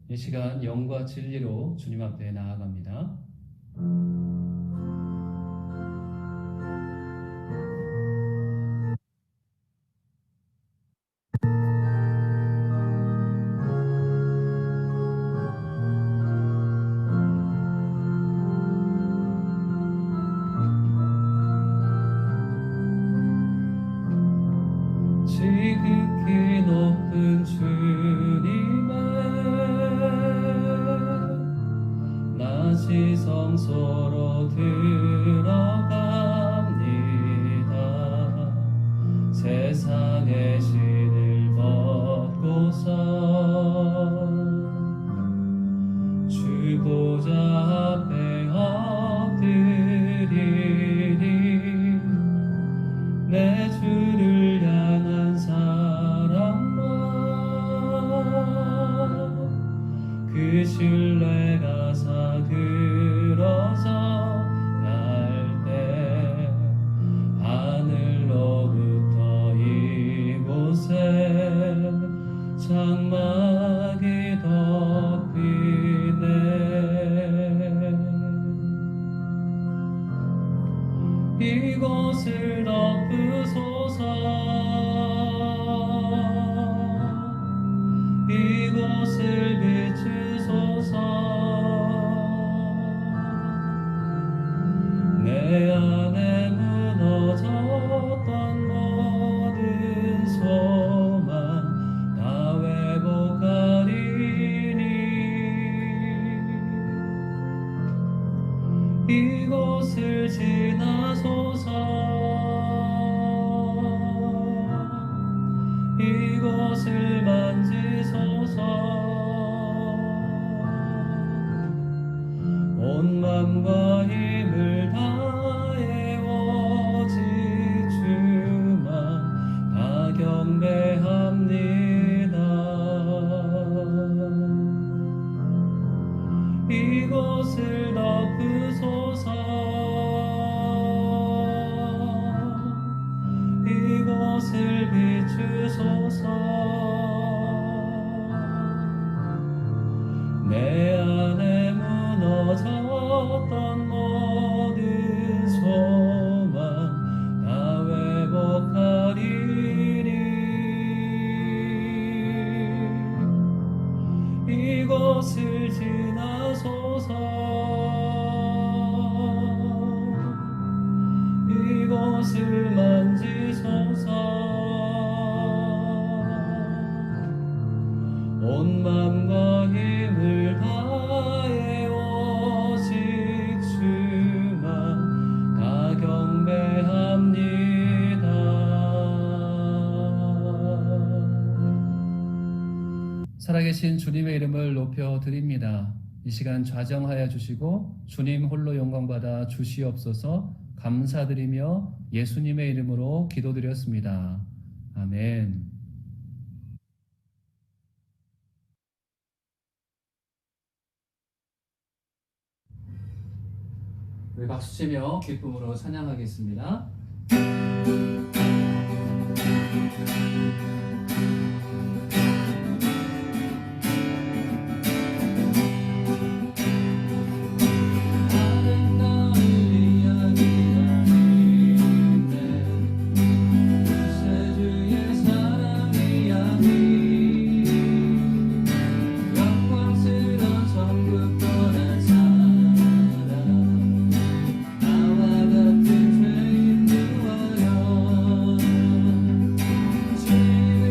이 시간 영과 진리로 주님 앞에 나아갑니다. 지극히 높은 주님의 낮이 성소로 들어갑니다. 세상의 신을 벗고서 주 보좌 앞에 엎드리리. 내 주를 향한 사랑과 그 신뢰가 사그러져 갈 때 하늘로부터 이곳에 장막이 덮이네. 이곳을 덮으소서. 이곳을 비추소서. 내 안에 무너졌던 모든 소망 다 회복하리니. 이곳을 지나소서. 이곳을 만지소서. 온 맘과 힘을 다해 오직 주만 다 경배합니다. 이곳을 덮으소서. 이곳을 비추소서. 내 안에 무너졌던 모든 소망 다 회복하리니. 이곳을 지나소서. 이곳을 만지소서. 온 맘과 힘을 다해 오직 주만 다 경배합니다. 살아계신 주님의 이름을 높여 드립니다. 이 시간 좌정하여 주시고 주님 홀로 영광받아 주시옵소서. 감사드리며 예수님의 이름으로 기도드렸습니다. 아멘. 우리 박수치며 기쁨으로 찬양하겠습니다. 주님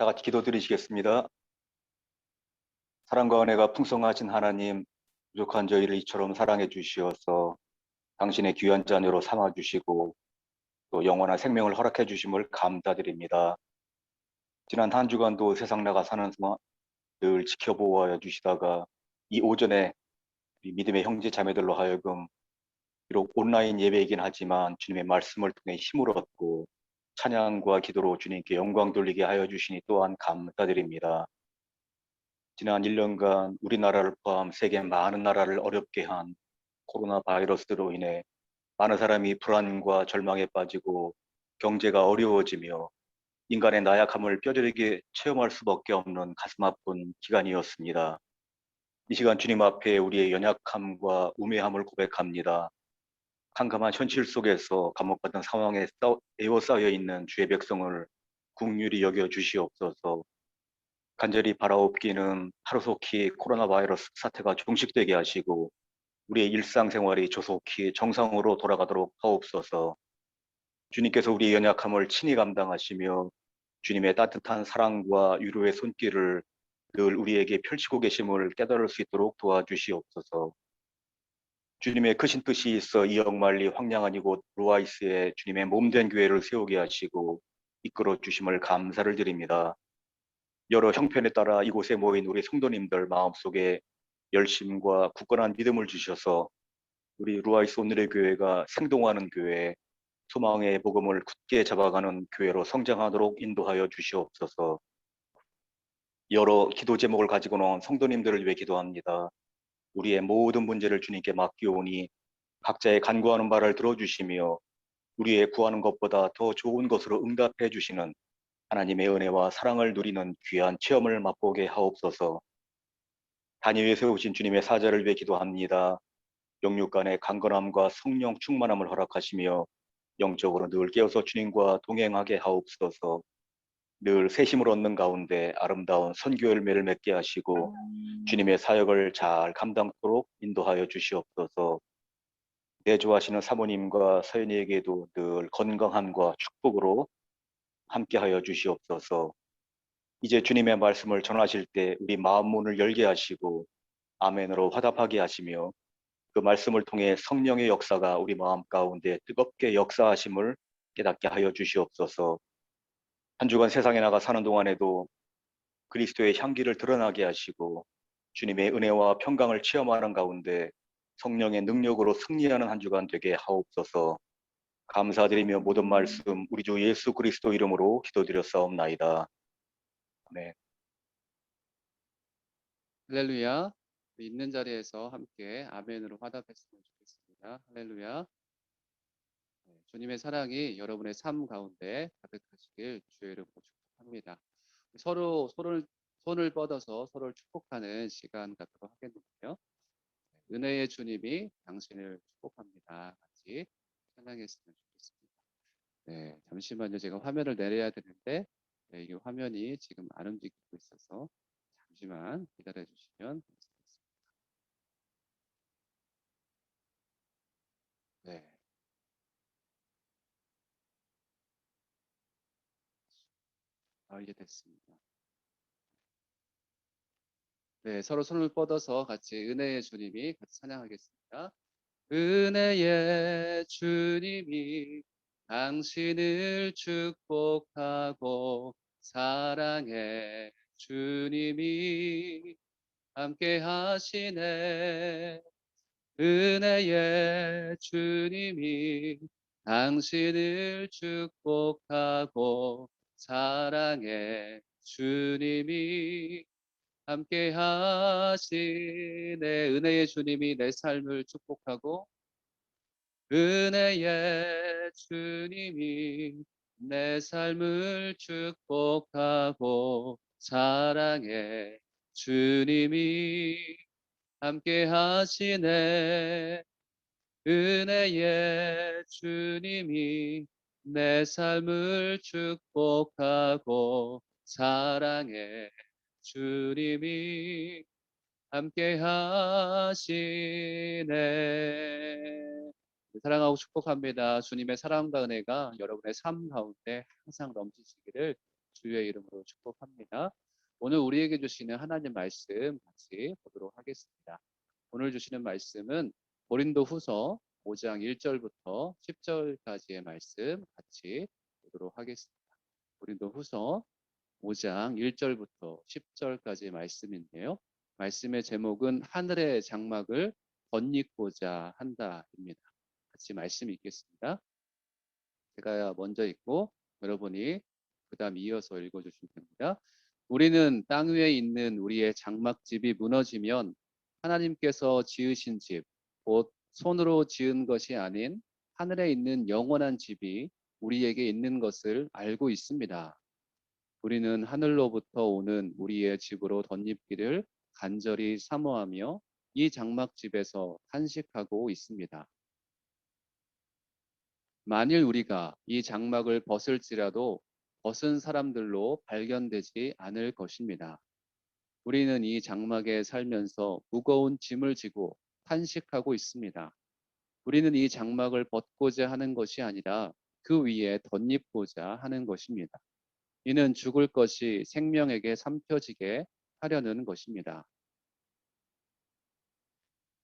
다 같이 기도드리시겠습니다. 사랑과 은혜가 풍성하신 하나님, 부족한 저희를 이처럼 사랑해 주시어서 당신의 귀한 자녀로 삼아 주시고 또 영원한 생명을 허락해 주심을 감사드립니다. 지난 한 주간도 세상 나가 사는 동안 늘 지켜보아 주시다가 이 오전에 우리 믿음의 형제 자매들로 하여금 비록 온라인 예배이긴 하지만 주님의 말씀을 통해 힘을 얻고 찬양과 기도로 주님께 영광 돌리게 하여 주시니 또한 감사드립니다. 지난 1년간 우리나라를 포함 세계 많은 나라를 어렵게 한 코로나 바이러스로 인해 많은 사람이 불안과 절망에 빠지고 경제가 어려워지며 인간의 나약함을 뼈저리게 체험할 수밖에 없는 가슴 아픈 기간이었습니다. 이 시간 주님 앞에 우리의 연약함과 우매함을 고백합니다. 캄캄한 현실 속에서 감옥 같은 상황에 에워싸여 있는 주의 백성을 긍휼히 여겨 주시옵소서. 간절히 바라옵기는 하루속히 코로나 바이러스 사태가 종식되게 하시고 우리의 일상생활이 조속히 정상으로 돌아가도록 하옵소서. 주님께서 우리의 연약함을 친히 감당하시며 주님의 따뜻한 사랑과 위로의 손길을 늘 우리에게 펼치고 계심을 깨달을 수 있도록 도와주시옵소서. 주님의 크신 뜻이 있어 이 역만리 황량한 이곳 로아이스에 주님의 몸된 교회를 세우게 하시고 이끌어 주심을 감사를 드립니다. 여러 형편에 따라 이곳에 모인 우리 성도님들 마음속에 열심과 굳건한 믿음을 주셔서 우리 루아이스 오늘의 교회가 생동하는 교회, 소망의 복음을 굳게 잡아가는 교회로 성장하도록 인도하여 주시옵소서. 여러 기도 제목을 가지고 나온 성도님들을 위해 기도합니다. 우리의 모든 문제를 주님께 맡기오니 각자의 간구하는 바를 들어주시며 우리의 구하는 것보다 더 좋은 것으로 응답해 주시는 하나님의 은혜와 사랑을 누리는 귀한 체험을 맛보게 하옵소서. 단위 위에 세우신 주님의 사자를 위해 기도합니다. 영육 간의 강건함과 성령 충만함을 허락하시며 영적으로 늘 깨어서 주님과 동행하게 하옵소서. 늘 새심을 얻는 가운데 아름다운 선교 열매를 맺게 하시고 주님의 사역을 잘 감당토록 인도하여 주시옵소서. 내조하시는 사모님과 서연이에게도 늘 건강함과 축복으로 함께하여 주시옵소서. 이제 주님의 말씀을 전하실 때 우리 마음 문을 열게 하시고 아멘으로 화답하게 하시며 그 말씀을 통해 성령의 역사가 우리 마음 가운데 뜨겁게 역사하심을 깨닫게 하여 주시옵소서. 한 주간 세상에 나가 사는 동안에도 그리스도의 향기를 드러나게 하시고 주님의 은혜와 평강을 체험하는 가운데 성령의 능력으로 승리하는 한 주간 되게 하옵소서. 감사드리며 모든 말씀 우리 주 예수 그리스도 이름으로 기도드렸사옵나이다. 아멘. 할렐루야. 우리 있는 자리에서 함께 아멘으로 화답했으면 좋겠습니다. 할렐루야. 주님의 사랑이 여러분의 삶 가운데 가득하시길 주의 이름으로 축복합니다. 서로 손을 뻗어서 서로를 축복하는 시간 갖도록 하겠는데요. 은혜의 주님이 당신을 축복합니다. 같이 찬양했으면 좋겠습니다. 네, 잠시만요. 제가 화면을 내려야 되는데 네, 이게 화면이 지금 안 움직이고 있어서 잠시만 기다려 주시면 감사하겠습니다. 네. 이제 됐습니다. 네, 서로 손을 뻗어서 같이 은혜의 주님이 같이 찬양하겠습니다. 은혜의 주님이 당신을 축복하고 사랑의 주님이 함께 하시네. 은혜의 주님이 당신을 축복하고 사랑의 주님이 함께 하시네. 은혜의 주님이 내 삶을 축복하고 은혜의 주님이 내 삶을 축복하고 사랑의 주님이 함께 하시네. 은혜의 주님이 내 삶을 축복하고 사랑의 주님이 함께 하시네. 사랑하고 축복합니다. 주님의 사랑과 은혜가 여러분의 삶 가운데 항상 넘치시기를 주의 이름으로 축복합니다. 오늘 우리에게 주시는 하나님 말씀 같이 보도록 하겠습니다. 오늘 주시는 말씀은 고린도후서 5장 1절부터 10절까지의 말씀 같이 보도록 하겠습니다. 고린도후서 5장 1절부터 10절까지의 말씀인데요. 말씀의 제목은 하늘의 장막을 덧입고자 한다입니다. 같이 말씀 읽겠습니다. 제가 먼저 읽고 여러분이 그다음 이어서 읽어주시면 됩니다. 우리는 땅 위에 있는 우리의 장막집이 무너지면 하나님께서 지으신 집, 곧 손으로 지은 것이 아닌 하늘에 있는 영원한 집이 우리에게 있는 것을 알고 있습니다. 우리는 하늘로부터 오는 우리의 집으로 덧입기를 간절히 사모하며 이 장막집에서 탄식하고 있습니다. 만일 우리가 이 장막을 벗을지라도 벗은 사람들로 발견되지 않을 것입니다. 우리는 이 장막에 살면서 무거운 짐을 지고 탄식하고 있습니다. 우리는 이 장막을 벗고자 하는 것이 아니라 그 위에 덧입고자 하는 것입니다. 이는 죽을 것이 생명에게 삼켜지게 하려는 것입니다.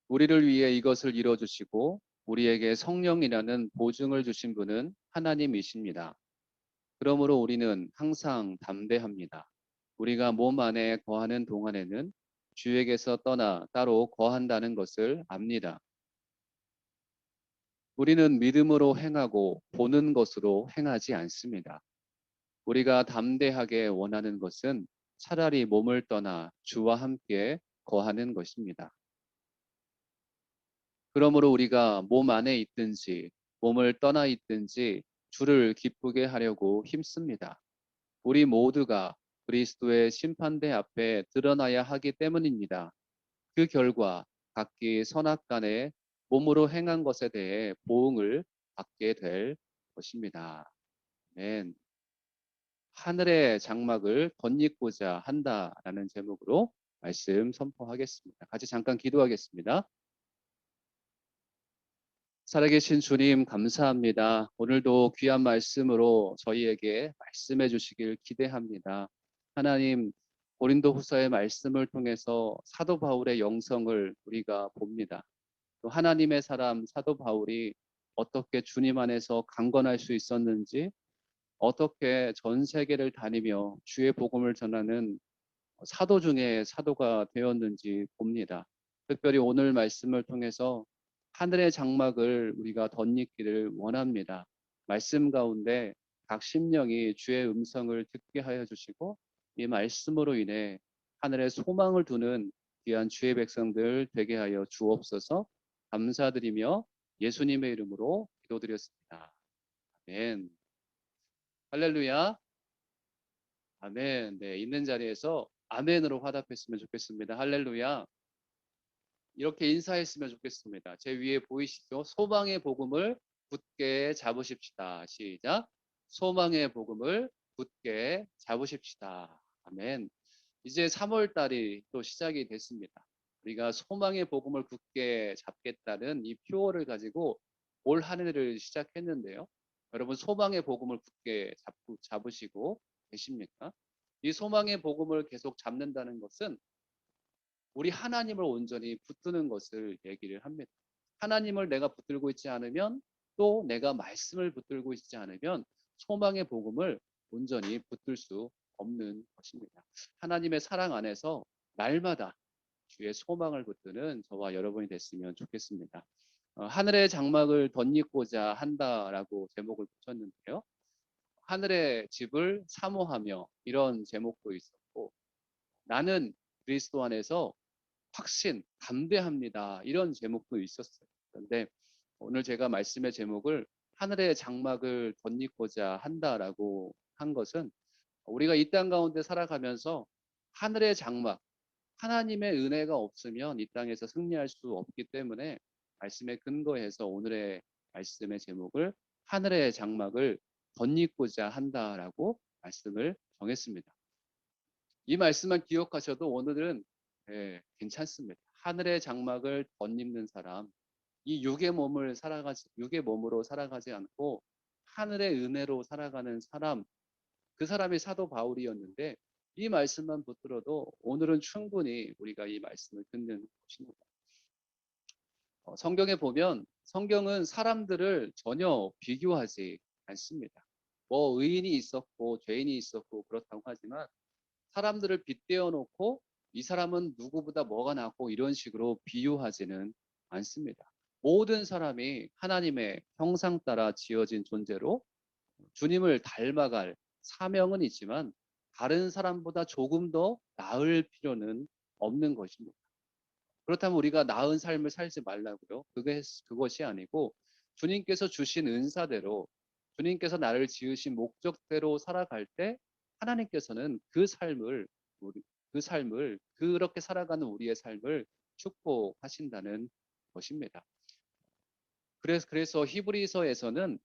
우리를 위해 이것을 이뤄주시고 우리에게 성령이라는 보증을 주신 분은 하나님이십니다. 그러므로 우리는 항상 담대합니다. 우리가 몸 안에 거하는 동안에는 주에게서 떠나 따로 거한다는 것을 압니다. 우리는 믿음으로 행하고 보는 것으로 행하지 않습니다. 우리가 담대하게 원하는 것은 차라리 몸을 떠나 주와 함께 거하는 것입니다. 그러므로 우리가 몸 안에 있든지 몸을 떠나 있든지 주를 기쁘게 하려고 힘씁니다. 우리 모두가 그리스도의 심판대 앞에 드러나야 하기 때문입니다. 그 결과 각기 선악간에 몸으로 행한 것에 대해 보응을 받게 될 것입니다. 아멘. 하늘의 장막을 덧입고자 한다라는 제목으로 말씀 선포하겠습니다. 같이 잠깐 기도하겠습니다. 살아계신 주님 감사합니다. 오늘도 귀한 말씀으로 저희에게 말씀해 주시길 기대합니다. 하나님, 고린도후서의 말씀을 통해서 사도 바울의 영성을 우리가 봅니다. 또 하나님의 사람 사도 바울이 어떻게 주님 안에서 강건할 수 있었는지, 어떻게 전 세계를 다니며 주의 복음을 전하는 사도 중에 사도가 되었는지 봅니다. 특별히 오늘 말씀을 통해서 하늘의 장막을 우리가 덧입기를 원합니다. 말씀 가운데 각 심령이 주의 음성을 듣게 하여 주시고 이 말씀으로 인해 하늘에 소망을 두는 귀한 주의 백성들 되게 하여 주옵소서. 감사드리며 예수님의 이름으로 기도드렸습니다. 아멘. 할렐루야. 아멘. 네, 있는 자리에서 아멘으로 화답했으면 좋겠습니다. 할렐루야. 이렇게 인사했으면 좋겠습니다. 제 위에 보이시죠? 소망의 복음을 굳게 잡으십시다. 시작. 소망의 복음을 굳게 잡으십시다. 아멘. 이제 3월 달이 또 시작이 됐습니다. 우리가 소망의 복음을 굳게 잡겠다는 이 표어를 가지고 올 한 해를 시작했는데요. 여러분 소망의 복음을 굳게 잡으시고 계십니까? 이 소망의 복음을 계속 잡는다는 것은 우리 하나님을 온전히 붙드는 것을 얘기를 합니다. 하나님을 내가 붙들고 있지 않으면 또 내가 말씀을 붙들고 있지 않으면 소망의 복음을 온전히 붙들 수 없는 것입니다. 하나님의 사랑 안에서 날마다 주의 소망을 붙드는 저와 여러분이 됐으면 좋겠습니다. 하늘의 장막을 덧입고자 한다라고 제목을 붙였는데요. 하늘의 집을 사모하며 이런 제목도 있었고 나는 그리스도 안에서 확신, 담대합니다. 이런 제목도 있었어요. 그런데 오늘 제가 말씀의 제목을 하늘의 장막을 덧입고자 한다라고 한 것은 우리가 이 땅 가운데 살아가면서 하늘의 장막, 하나님의 은혜가 없으면 이 땅에서 승리할 수 없기 때문에 말씀에 근거해서 오늘의 말씀의 제목을 하늘의 장막을 덧입고자 한다라고 말씀을 정했습니다. 이 말씀만 기억하셔도 오늘은 괜찮습니다. 하늘의 장막을 덧입는 사람, 이 육의 몸으로 살아가지 않고 하늘의 은혜로 살아가는 사람, 그 사람이 사도 바울이었는데 이 말씀만 붙들어도 오늘은 충분히 우리가 이 말씀을 듣는 것입니다. 성경에 보면 성경은 사람들을 전혀 비교하지 않습니다. 뭐 의인이 있었고 죄인이 있었고 그렇다고 하지만 사람들을 빗대어 놓고 이 사람은 누구보다 뭐가 낫고 이런 식으로 비유하지는 않습니다. 모든 사람이 하나님의 형상 따라 지어진 존재로 주님을 닮아갈 사명은 있지만 다른 사람보다 조금 더 나을 필요는 없는 것입니다. 그렇다면 우리가 나은 삶을 살지 말라고요? 그것이 아니고 주님께서 주신 은사대로 주님께서 나를 지으신 목적대로 살아갈 때 하나님께서는 그 삶을 그렇게 살아가는 우리의 삶을 축복하신다는 것입니다. 그래서 히브리서에서는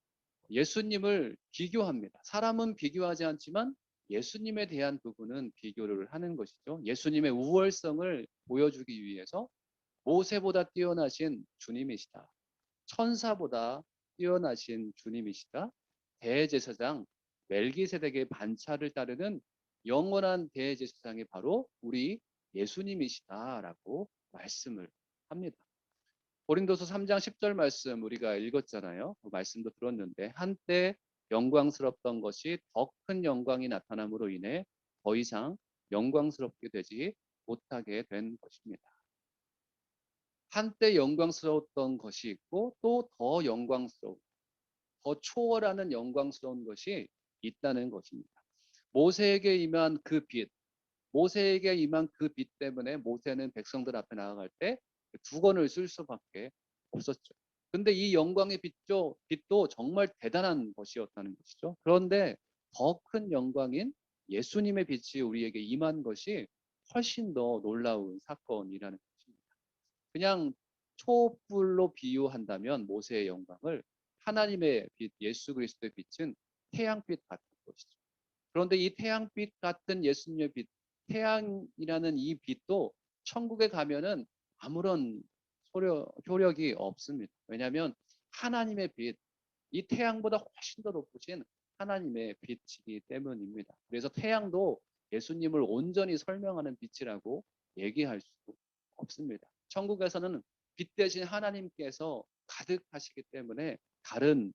예수님을 비교합니다. 사람은 비교하지 않지만 예수님에 대한 부분은 비교를 하는 것이죠. 예수님의 우월성을 보여주기 위해서 모세보다 뛰어나신 주님이시다. 천사보다 뛰어나신 주님이시다. 대제사장 멜기세덱의 반차를 따르는 영원한 대제사장이 바로 우리 예수님이시다라고 말씀을 합니다. 고린도서 3장 10절 말씀 우리가 읽었잖아요. 그 말씀도 들었는데 한때 영광스럽던 것이 더 큰 영광이 나타남으로 인해 더 이상 영광스럽게 되지 못하게 된 것입니다. 한때 영광스러웠던 것이 있고 또 더 영광스러운, 더 초월하는 영광스러운 것이 있다는 것입니다. 모세에게 임한 그 빛, 모세에게 임한 그 빛 때문에 모세는 백성들 앞에 나아갈 때 두건을 쓸 수밖에 없었죠. 근데 이 영광의 빛도 정말 대단한 것이었다는 것이죠. 그런데 더 큰 영광인 예수님의 빛이 우리에게 임한 것이 훨씬 더 놀라운 사건이라는 것입니다. 그냥 촛불로 비유한다면 모세의 영광을 하나님의 빛, 예수 그리스도의 빛은 태양빛 같은 것이죠. 그런데 이 태양빛 같은 예수님의 빛, 태양이라는 이 빛도 천국에 가면은 아무런 효력이 없습니다. 왜냐하면 하나님의 빛, 이 태양보다 훨씬 더 높으신 하나님의 빛이기 때문입니다. 그래서 태양도 예수님을 온전히 설명하는 빛이라고 얘기할 수 없습니다. 천국에서는 빛 대신 하나님께서 가득하시기 때문에 다른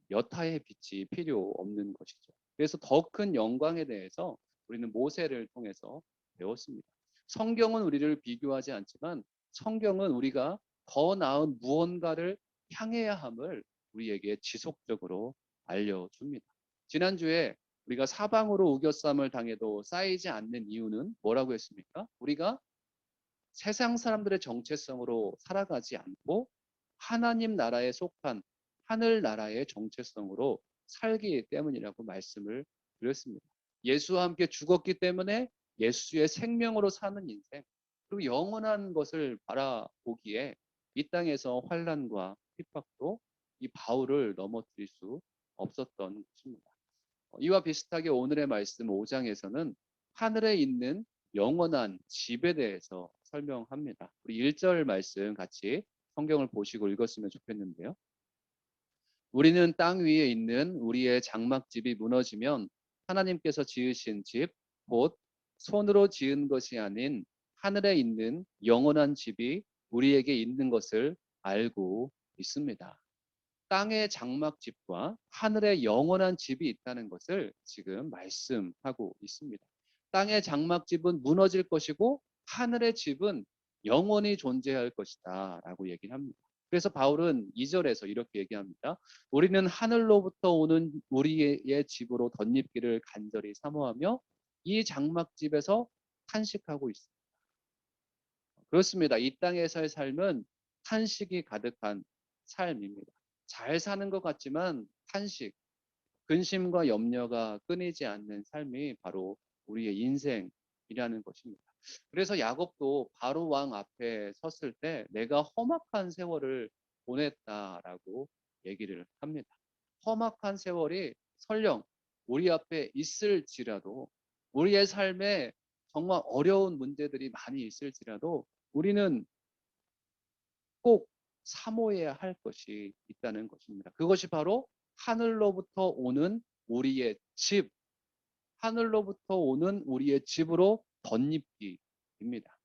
여타의 빛이 필요 없는 것이죠. 그래서 더 큰 영광에 대해서 우리는 모세를 통해서 배웠습니다. 성경은 우리를 비교하지 않지만 성경은 우리가 더 나은 무언가를 향해야 함을 우리에게 지속적으로 알려줍니다. 지난주에 우리가 사방으로 우겨쌈을 당해도 쌓이지 않는 이유는 뭐라고 했습니까? 우리가 세상 사람들의 정체성으로 살아가지 않고 하나님 나라에 속한 하늘 나라의 정체성으로 살기 때문이라고 말씀을 드렸습니다. 예수와 함께 죽었기 때문에 예수의 생명으로 사는 인생, 그리고 영원한 것을 바라보기에 이 땅에서 환난과 핍박도 이 바울을 넘어뜨릴 수 없었던 것입니다. 이와 비슷하게 오늘의 말씀 5장에서는 하늘에 있는 영원한 집에 대해서 설명합니다. 우리 1절 말씀 같이 성경을 보시고 읽었으면 좋겠는데요. 우리는 땅 위에 있는 우리의 장막집이 무너지면 하나님께서 지으신 집, 곧 손으로 지은 것이 아닌 하늘에 있는 영원한 집이 우리에게 있는 것을 알고 있습니다. 땅의 장막집과 하늘의 영원한 집이 있다는 것을 지금 말씀하고 있습니다. 땅의 장막집은 무너질 것이고 하늘의 집은 영원히 존재할 것이다 라고 얘기를 합니다. 그래서 바울은 2절에서 이렇게 얘기합니다. 우리는 하늘로부터 오는 우리의 집으로 덧입기를 간절히 사모하며 이 장막집에서 탄식하고 있습니다. 그렇습니다. 이 땅에서의 삶은 탄식이 가득한 삶입니다. 잘 사는 것 같지만 탄식, 근심과 염려가 끊이지 않는 삶이 바로 우리의 인생이라는 것입니다. 그래서 야곱도 바로 왕 앞에 섰을 때 내가 험악한 세월을 보냈다라고 얘기를 합니다. 험악한 세월이 설령 우리 앞에 있을지라도 우리의 삶에 정말 어려운 문제들이 많이 있을지라도 우리는 꼭 사모해야 할 것이 있다는 것입니다. 그것이 바로 하늘로부터 오는 우리의 집, 하늘로부터 오는 우리의 집으로 덧입기입니다.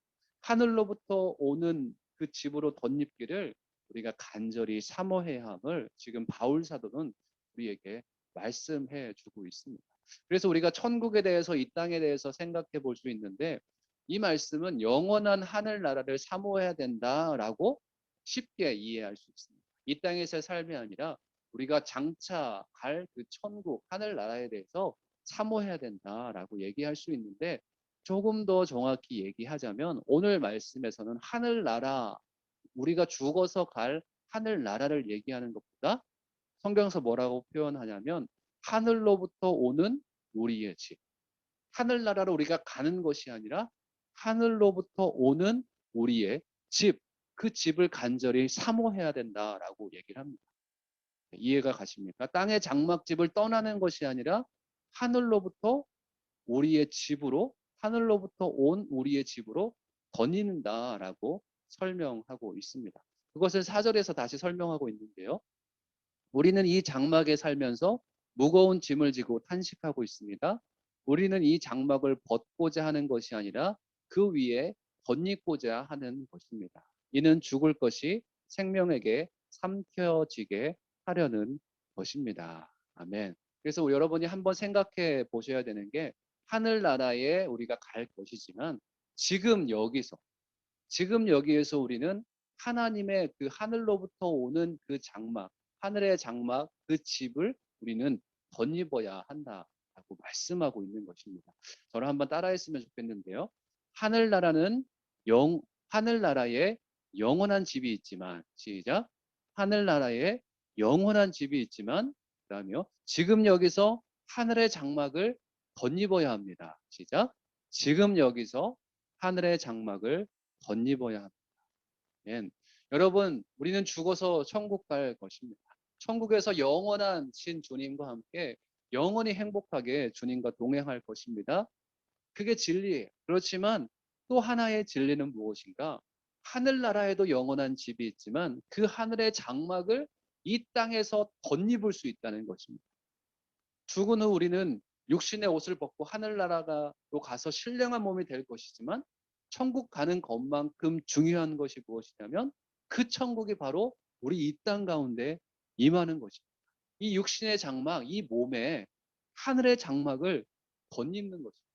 하늘로부터 오는 그 집으로 덧입기를 우리가 간절히 사모해야 함을 지금 바울 사도는 우리에게 말씀해 주고 있습니다. 그래서 우리가 천국에 대해서 이 땅에 대해서 생각해 볼 수 있는데 이 말씀은 영원한 하늘나라를 사모해야 된다라고 쉽게 이해할 수 있습니다. 이 땅에서의 삶이 아니라 우리가 장차 갈 그 천국 하늘나라에 대해서 사모해야 된다라고 얘기할 수 있는데 조금 더 정확히 얘기하자면 오늘 말씀에서는 하늘나라 우리가 죽어서 갈 하늘나라를 얘기하는 것보다 성경에서 뭐라고 표현하냐면 하늘로부터 오는 우리의 집. 하늘나라로 우리가 가는 것이 아니라 하늘로부터 오는 우리의 집. 그 집을 간절히 사모해야 된다라고 얘기를 합니다. 이해가 가십니까? 땅의 장막집을 떠나는 것이 아니라 하늘로부터 우리의 집으로 하늘로부터 온 우리의 집으로 덧입는다라고 설명하고 있습니다. 그것을 4절에서 다시 설명하고 있는데요. 우리는 이 장막에 살면서 무거운 짐을 지고 탄식하고 있습니다. 우리는 이 장막을 벗고자 하는 것이 아니라 그 위에 덧입고자 하는 것입니다. 이는 죽을 것이 생명에게 삼켜지게 하려는 것입니다. 아멘. 그래서 여러분이 한번 생각해 보셔야 되는 게 하늘나라에 우리가 갈 것이지만 지금 여기에서 우리는 하나님의 그 하늘로부터 오는 그 장막, 하늘의 장막, 그 집을 우리는 덧입어야 한다라고 말씀하고 있는 것입니다. 저를 한번 따라했으면 좋겠는데요. 하늘나라는 하늘나라에 영원한 집이 있지만, 시작. 하늘나라에 영원한 집이 있지만, 그다음에요. 지금 여기서 하늘의 장막을 덧입어야 합니다. 시작. 지금 여기서 하늘의 장막을 덧입어야 합니다. 아멘. 여러분, 우리는 죽어서 천국 갈 것입니다. 천국에서 영원한 신 주님과 함께 영원히 행복하게 주님과 동행할 것입니다. 그게 진리예요. 그렇지만 또 하나의 진리는 무엇인가? 하늘나라에도 영원한 집이 있지만 그 하늘의 장막을 이 땅에서 덧입을 수 있다는 것입니다. 죽은 후 우리는 육신의 옷을 벗고 하늘나라로 가서 신령한 몸이 될 것이지만 천국 가는 것만큼 중요한 것이 무엇이냐면 그 천국이 바로 우리 이 땅 가운데 임하는 것입니다. 이 육신의 장막, 이 몸에 하늘의 장막을 덧입는 것입니다.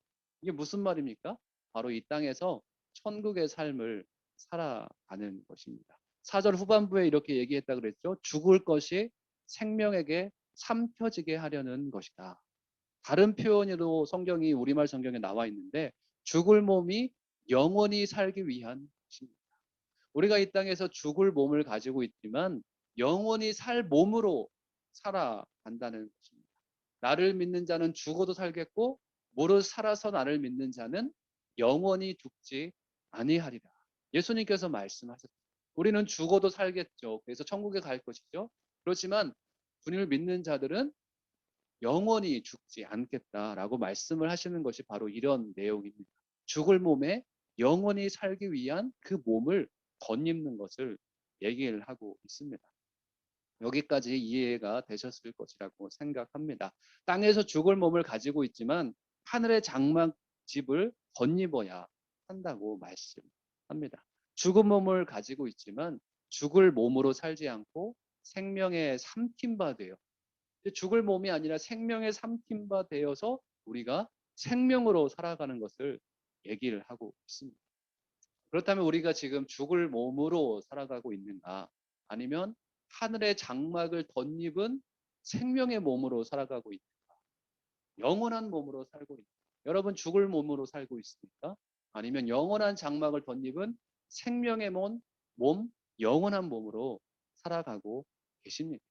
이게 무슨 말입니까? 바로 이 땅에서 천국의 삶을 살아가는 것입니다. 4절 후반부에 이렇게 얘기했다 그랬죠. 죽을 것이 생명에게 삼켜지게 하려는 것이다. 다른 표현으로 성경이 우리말 성경에 나와 있는데 죽을 몸이 영원히 살기 위한 것입니다. 우리가 이 땅에서 죽을 몸을 가지고 있지만 영원히 살 몸으로 살아간다는 것입니다. 나를 믿는 자는 죽어도 살겠고 무릇 살아서 나를 믿는 자는 영원히 죽지 아니하리라. 예수님께서 말씀하셨죠. 우리는 죽어도 살겠죠. 그래서 천국에 갈 것이죠. 그렇지만 주님을 믿는 자들은 영원히 죽지 않겠다라고 말씀을 하시는 것이 바로 이런 내용입니다. 죽을 몸에 영원히 살기 위한 그 몸을 덧입는 것을 얘기를 하고 있습니다. 여기까지 이해가 되셨을 것이라고 생각합니다. 땅에서 죽을 몸을 가지고 있지만 하늘의 장막 집을 덧입어야 한다고 말씀합니다. 죽은 몸을 가지고 있지만 죽을 몸으로 살지 않고 생명의 삼킨 바 되어 죽을 몸이 아니라 생명의 삼킨 바 되어서 우리가 생명으로 살아가는 것을 얘기를 하고 있습니다. 그렇다면 우리가 지금 죽을 몸으로 살아가고 있는가? 아니면 하늘의 장막을 덧입은 생명의 몸으로 살아가고 있는가? 영원한 몸으로 살고 있는가? 여러분 죽을 몸으로 살고 있습니까? 아니면 영원한 장막을 덧입은 생명의 몸, 영원한 몸으로 살아가고 계십니까?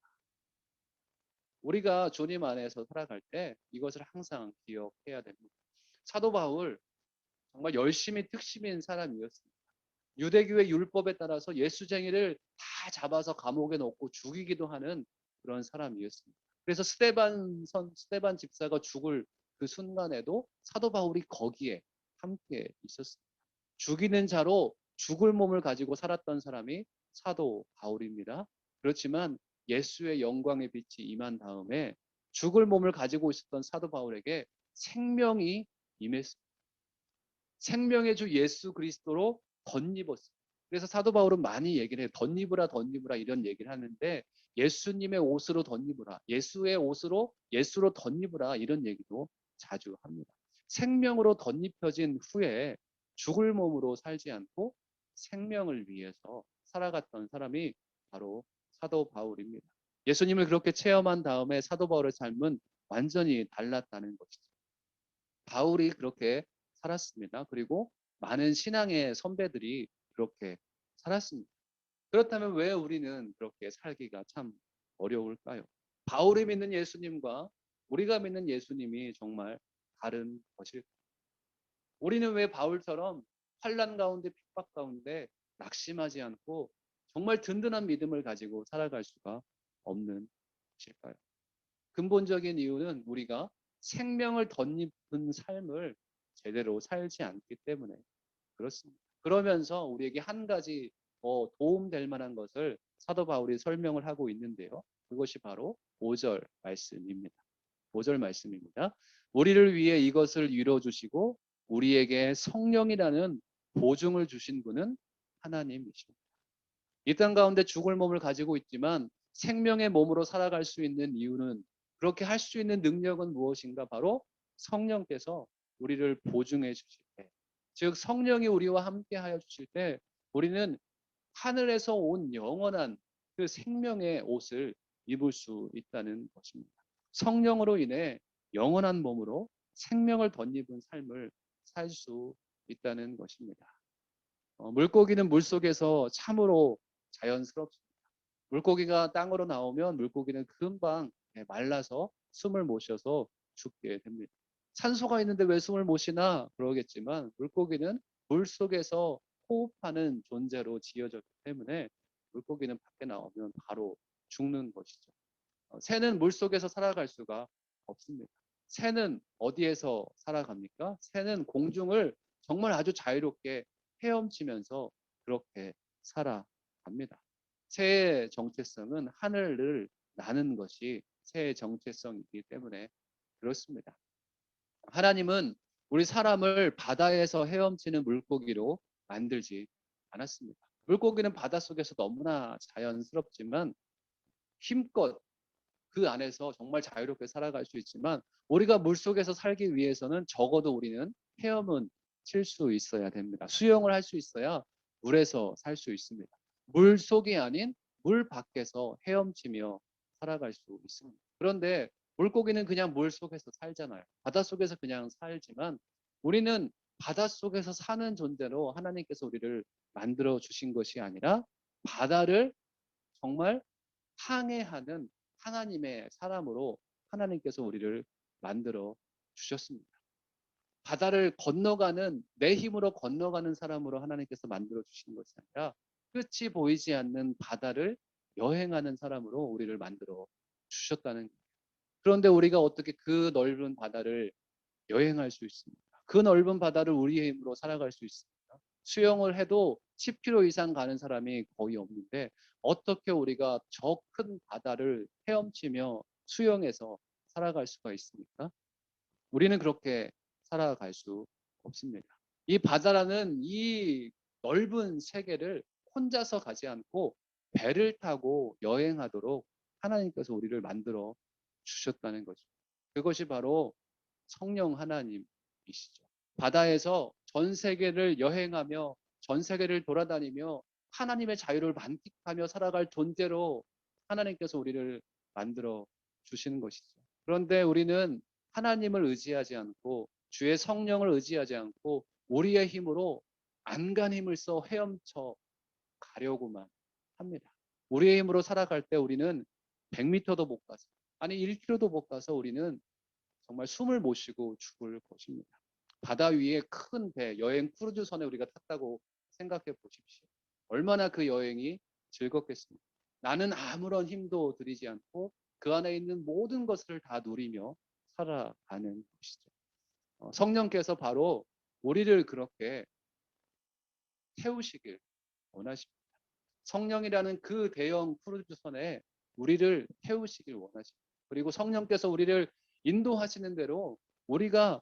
우리가 주님 안에서 살아갈 때 이것을 항상 기억해야 됩니다. 사도 바울 정말 열심히 특심인 사람이었습니다. 유대교의 율법에 따라서 예수쟁이를 다 잡아서 감옥에 넣고 죽이기도 하는 그런 사람이었습니다. 그래서 스데반 집사가 죽을 그 순간에도 사도 바울이 거기에 함께 있었습니다. 죽이는 자로 죽을 몸을 가지고 살았던 사람이 사도 바울입니다. 그렇지만 예수의 영광의 빛이 임한 다음에 죽을 몸을 가지고 있었던 사도 바울에게 생명이 임했습니다. 생명의 주 예수 그리스도로 덧입었습니다. 그래서 사도 바울은 많이 얘기를 해요. 덧입으라 덧입으라 이런 얘기를 하는데 예수님의 옷으로 덧입으라. 예수의 옷으로 예수로 덧입으라 이런 얘기도 자주 합니다. 생명으로 덧입혀진 후에 죽을 몸으로 살지 않고 생명을 위해서 살아갔던 사람이 바로 사도 바울입니다. 예수님을 그렇게 체험한 다음에 사도 바울의 삶은 완전히 달랐다는 것이죠. 바울이 그렇게 살았습니다. 그리고 많은 신앙의 선배들이 그렇게 살았습니다. 그렇다면 왜 우리는 그렇게 살기가 참 어려울까요? 바울이 믿는 예수님과 우리가 믿는 예수님이 정말 다른 것일까요? 우리는 왜 바울처럼 환난 가운데 핍박 가운데 낙심하지 않고 정말 든든한 믿음을 가지고 살아갈 수가 없는 것일까요? 근본적인 이유는 우리가 생명을 덧입은 삶을 제대로 살지 않기 때문에 그렇습니다. 그러면서 우리에게 한 가지 도움될 만한 것을 사도 바울이 설명을 하고 있는데요. 그것이 바로 5절 말씀입니다. 5절 말씀입니다. 우리를 위해 이것을 이루어 주시고 우리에게 성령이라는 보증을 주신 분은 하나님이십니다. 이 땅 가운데 죽을 몸을 가지고 있지만 생명의 몸으로 살아갈 수 있는 이유는 그렇게 할 수 있는 능력은 무엇인가? 바로 성령께서 우리를 보증해 주실 때, 즉 성령이 우리와 함께 하여 주실 때 우리는 하늘에서 온 영원한 그 생명의 옷을 입을 수 있다는 것입니다. 성령으로 인해 영원한 몸으로 생명을 덧입은 삶을 살 수 있다는 것입니다. 물고기는 물속에서 참으로 자연스럽습니다. 물고기가 땅으로 나오면 물고기는 금방 말라서 숨을 못 쉬어서 죽게 됩니다. 산소가 있는데 왜 숨을 못 쉬나 그러겠지만 물고기는 물속에서 호흡하는 존재로 지어졌기 때문에 물고기는 밖에 나오면 바로 죽는 것이죠. 새는 물속에서 살아갈 수가 없습니다. 새는 어디에서 살아갑니까? 새는 공중을 정말 아주 자유롭게 헤엄치면서 그렇게 살아갑니다. 새의 정체성은 하늘을 나는 것이 새의 정체성이기 때문에 그렇습니다. 하나님은 우리 사람을 바다에서 헤엄치는 물고기로 만들지 않았습니다. 물고기는 바닷속에서 너무나 자연스럽지만 힘껏 그 안에서 정말 자유롭게 살아갈 수 있지만 우리가 물속에서 살기 위해서는 적어도 우리는 헤엄은 칠 수 있어야 됩니다. 수영을 할 수 있어야 물에서 살 수 있습니다. 물속이 아닌 물 밖에서 헤엄치며 살아갈 수 있습니다. 그런데 물고기는 그냥 물속에서 살잖아요. 바닷속에서 그냥 살지만 우리는 바닷속에서 사는 존재로 하나님께서 우리를 만들어 주신 것이 아니라 바다를 정말 항해하는 하나님의 사람으로 하나님께서 우리를 만들어 주셨습니다. 바다를 건너가는 내 힘으로 건너가는 사람으로 하나님께서 만들어 주신 것이 아니라 끝이 보이지 않는 바다를 여행하는 사람으로 우리를 만들어 주셨다는 거예요. 그런데 우리가 어떻게 그 넓은 바다를 여행할 수 있습니까? 그 넓은 바다를 우리의 힘으로 살아갈 수 있습니까? 수영을 해도 10km 이상 가는 사람이 거의 없는데 어떻게 우리가 저 큰 바다를 헤엄치며 수영해서 살아갈 수가 있습니까? 우리는 그렇게 살아갈 수 없습니다. 이 바다라는 이 넓은 세계를 혼자서 가지 않고 배를 타고 여행하도록 하나님께서 우리를 만들어 주셨다는 거죠. 그것이 바로 성령 하나님이시죠. 바다에서 전 세계를 여행하며 전 세계를 돌아다니며 하나님의 자유를 만끽하며 살아갈 존재로 하나님께서 우리를 만들어 주시는 것이죠. 그런데 우리는 하나님을 의지하지 않고 주의 성령을 의지하지 않고 우리의 힘으로 안간 힘을 써 헤엄쳐 가려고만 합니다. 우리의 힘으로 살아갈 때 우리는 100m도 못 가서 아니 1km도 못 가서 우리는 정말 숨을 못 쉬고 죽을 것입니다. 바다 위에 큰 배, 여행 크루즈선에 우리가 탔다고 생각해 보십시오. 얼마나 그 여행이 즐겁겠습니까? 나는 아무런 힘도 들이지 않고 그 안에 있는 모든 것을 다 누리며 살아가는 것이죠. 성령께서 바로 우리를 그렇게 태우시길 원하십니다. 성령이라는 그 대형 크루즈선에 우리를 태우시길 원하십니다. 그리고 성령께서 우리를 인도하시는 대로 우리가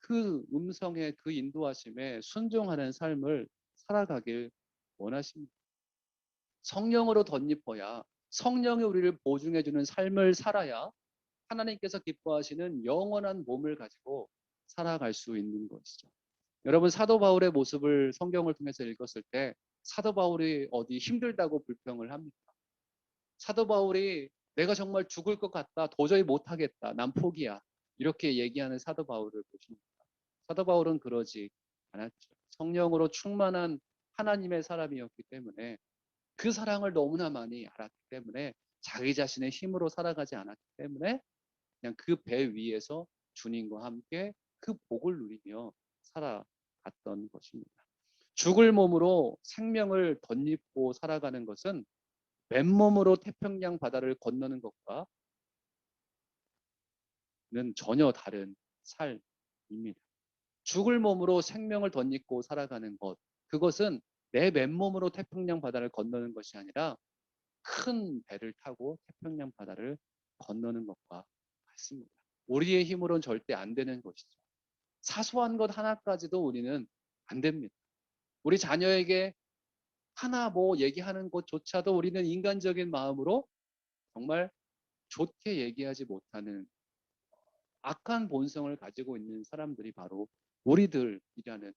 그 음성에, 그 인도하심에 순종하는 삶을 살아가길 원하십니다. 성령으로 덧입어야, 성령이 우리를 보증해주는 삶을 살아야 하나님께서 기뻐하시는 영원한 몸을 가지고 살아갈 수 있는 것이죠. 여러분, 사도 바울의 모습을 성경을 통해서 읽었을 때 사도 바울이 어디 힘들다고 불평을 합니까? 사도 바울이 내가 정말 죽을 것 같다, 도저히 못하겠다, 난 포기야, 이렇게 얘기하는 사도 바울을 보십니까? 사도 바울은 그러지 않았죠. 성령으로 충만한 하나님의 사람이었기 때문에, 그 사랑을 너무나 많이 알았기 때문에, 자기 자신의 힘으로 살아가지 않았기 때문에 그냥 그 배 위에서 주님과 함께 그 복을 누리며 살아갔던 것입니다. 죽을 몸으로 생명을 덧입고 살아가는 것은 맨몸으로 태평양 바다를 건너는 것과는 전혀 다른 삶입니다. 죽을 몸으로 생명을 덧입고 살아가는 것, 그것은 내 맨몸으로 태평양 바다를 건너는 것이 아니라 큰 배를 타고 태평양 바다를 건너는 것과 같습니다. 우리의 힘으로는 절대 안 되는 것이죠. 사소한 것 하나까지도 우리는 안 됩니다. 우리 자녀에게 하나 뭐 얘기하는 것조차도 우리는 인간적인 마음으로 정말 좋게 얘기하지 못하는 악한 본성을 가지고 있는 사람들이 바로 우리들이라는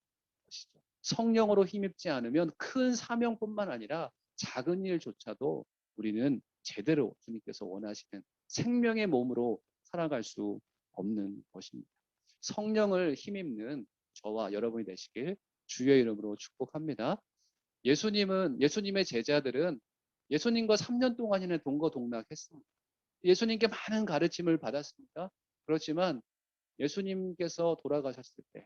것이죠. 성령으로 힘입지 않으면 큰 사명뿐만 아니라 작은 일조차도 우리는 제대로 주님께서 원하시는 생명의 몸으로 살아갈 수 없는 것입니다. 성령을 힘입는 저와 여러분이 되시길 주의 이름으로 축복합니다. 예수님의 제자들은 예수님과 3년 동안이나 동거동락했습니다. 예수님께 많은 가르침을 받았습니다. 그렇지만 예수님께서 돌아가셨을 때,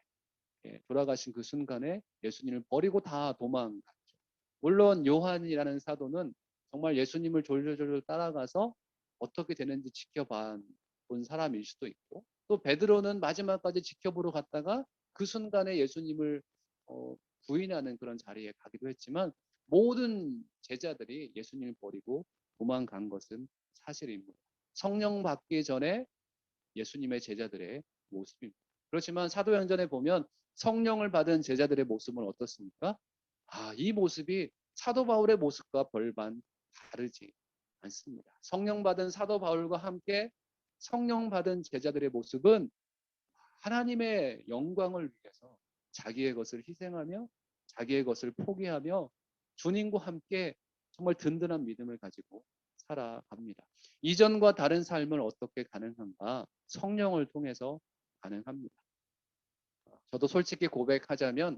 돌아가신 그 순간에 예수님을 버리고 다 도망갔죠. 물론 요한이라는 사도는 정말 예수님을 졸졸졸 따라가서 어떻게 되는지 지켜본 사람일 수도 있고, 또 베드로는 마지막까지 지켜보러 갔다가 그 순간에 예수님을 부인하는 그런 자리에 가기도 했지만, 모든 제자들이 예수님을 버리고 도망간 것은 사실입니다. 성령 받기 전에 예수님의 제자들의 모습입니다. 그렇지만 사도행전에 보면 성령을 받은 제자들의 모습은 어떻습니까? 이 모습이 사도 바울의 모습과 별반 다르지 않습니다. 성령 받은 사도 바울과 함께 성령 받은 제자들의 모습은 하나님의 영광을 위해서 자기의 것을 희생하며 자기의 것을 포기하며 주님과 함께 정말 든든한 믿음을 가지고 살아갑니다. 이전과 다른 삶을 어떻게 가능한가? 성령을 통해서 가능합니다. 저도 솔직히 고백하자면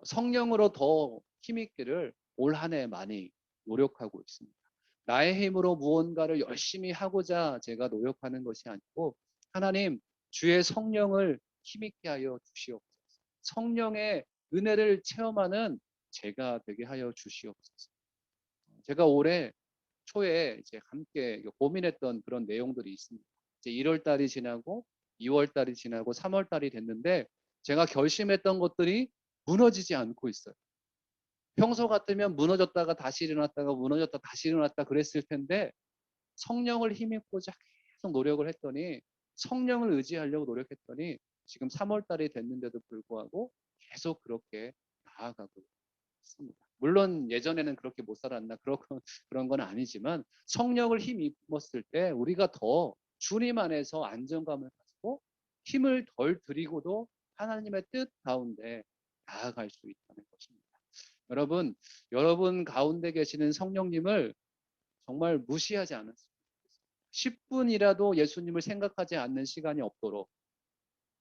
성령으로 더 힘있기를 올 한 해 많이 노력하고 있습니다. 나의 힘으로 무언가를 열심히 하고자 제가 노력하는 것이 아니고, 하나님, 주의 성령을 힘있게 하여 주시옵소서. 성령의 은혜를 체험하는 제가 되게 하여 주시옵소서. 제가 올해 초에 이제 함께 고민했던 그런 내용들이 있습니다. 이제 1월 달이 지나고 2월 달이 지나고 3월 달이 됐는데, 제가 결심했던 것들이 무너지지 않고 있어요. 평소 같으면 무너졌다가 다시 일어났다가 무너졌다 다시 일어났다 그랬을 텐데, 성령을 힘입고자 계속 노력을 했더니, 성령을 의지하려고 노력했더니 지금 3월 달이 됐는데도 불구하고 계속 그렇게 나아가고 있습니다. 물론 예전에는 그렇게 못 살았나 그런 건 아니지만, 성령을 힘입었을 때 우리가 더 주님 안에서 안정감을 가지고 힘을 덜 들이고도 하나님의 뜻 가운데 나아갈 수 있다는 것입니다. 여러분 가운데 계시는 성령님을 정말 무시하지 않았으면 좋겠습니다. 10분이라도 예수님을 생각하지 않는 시간이 없도록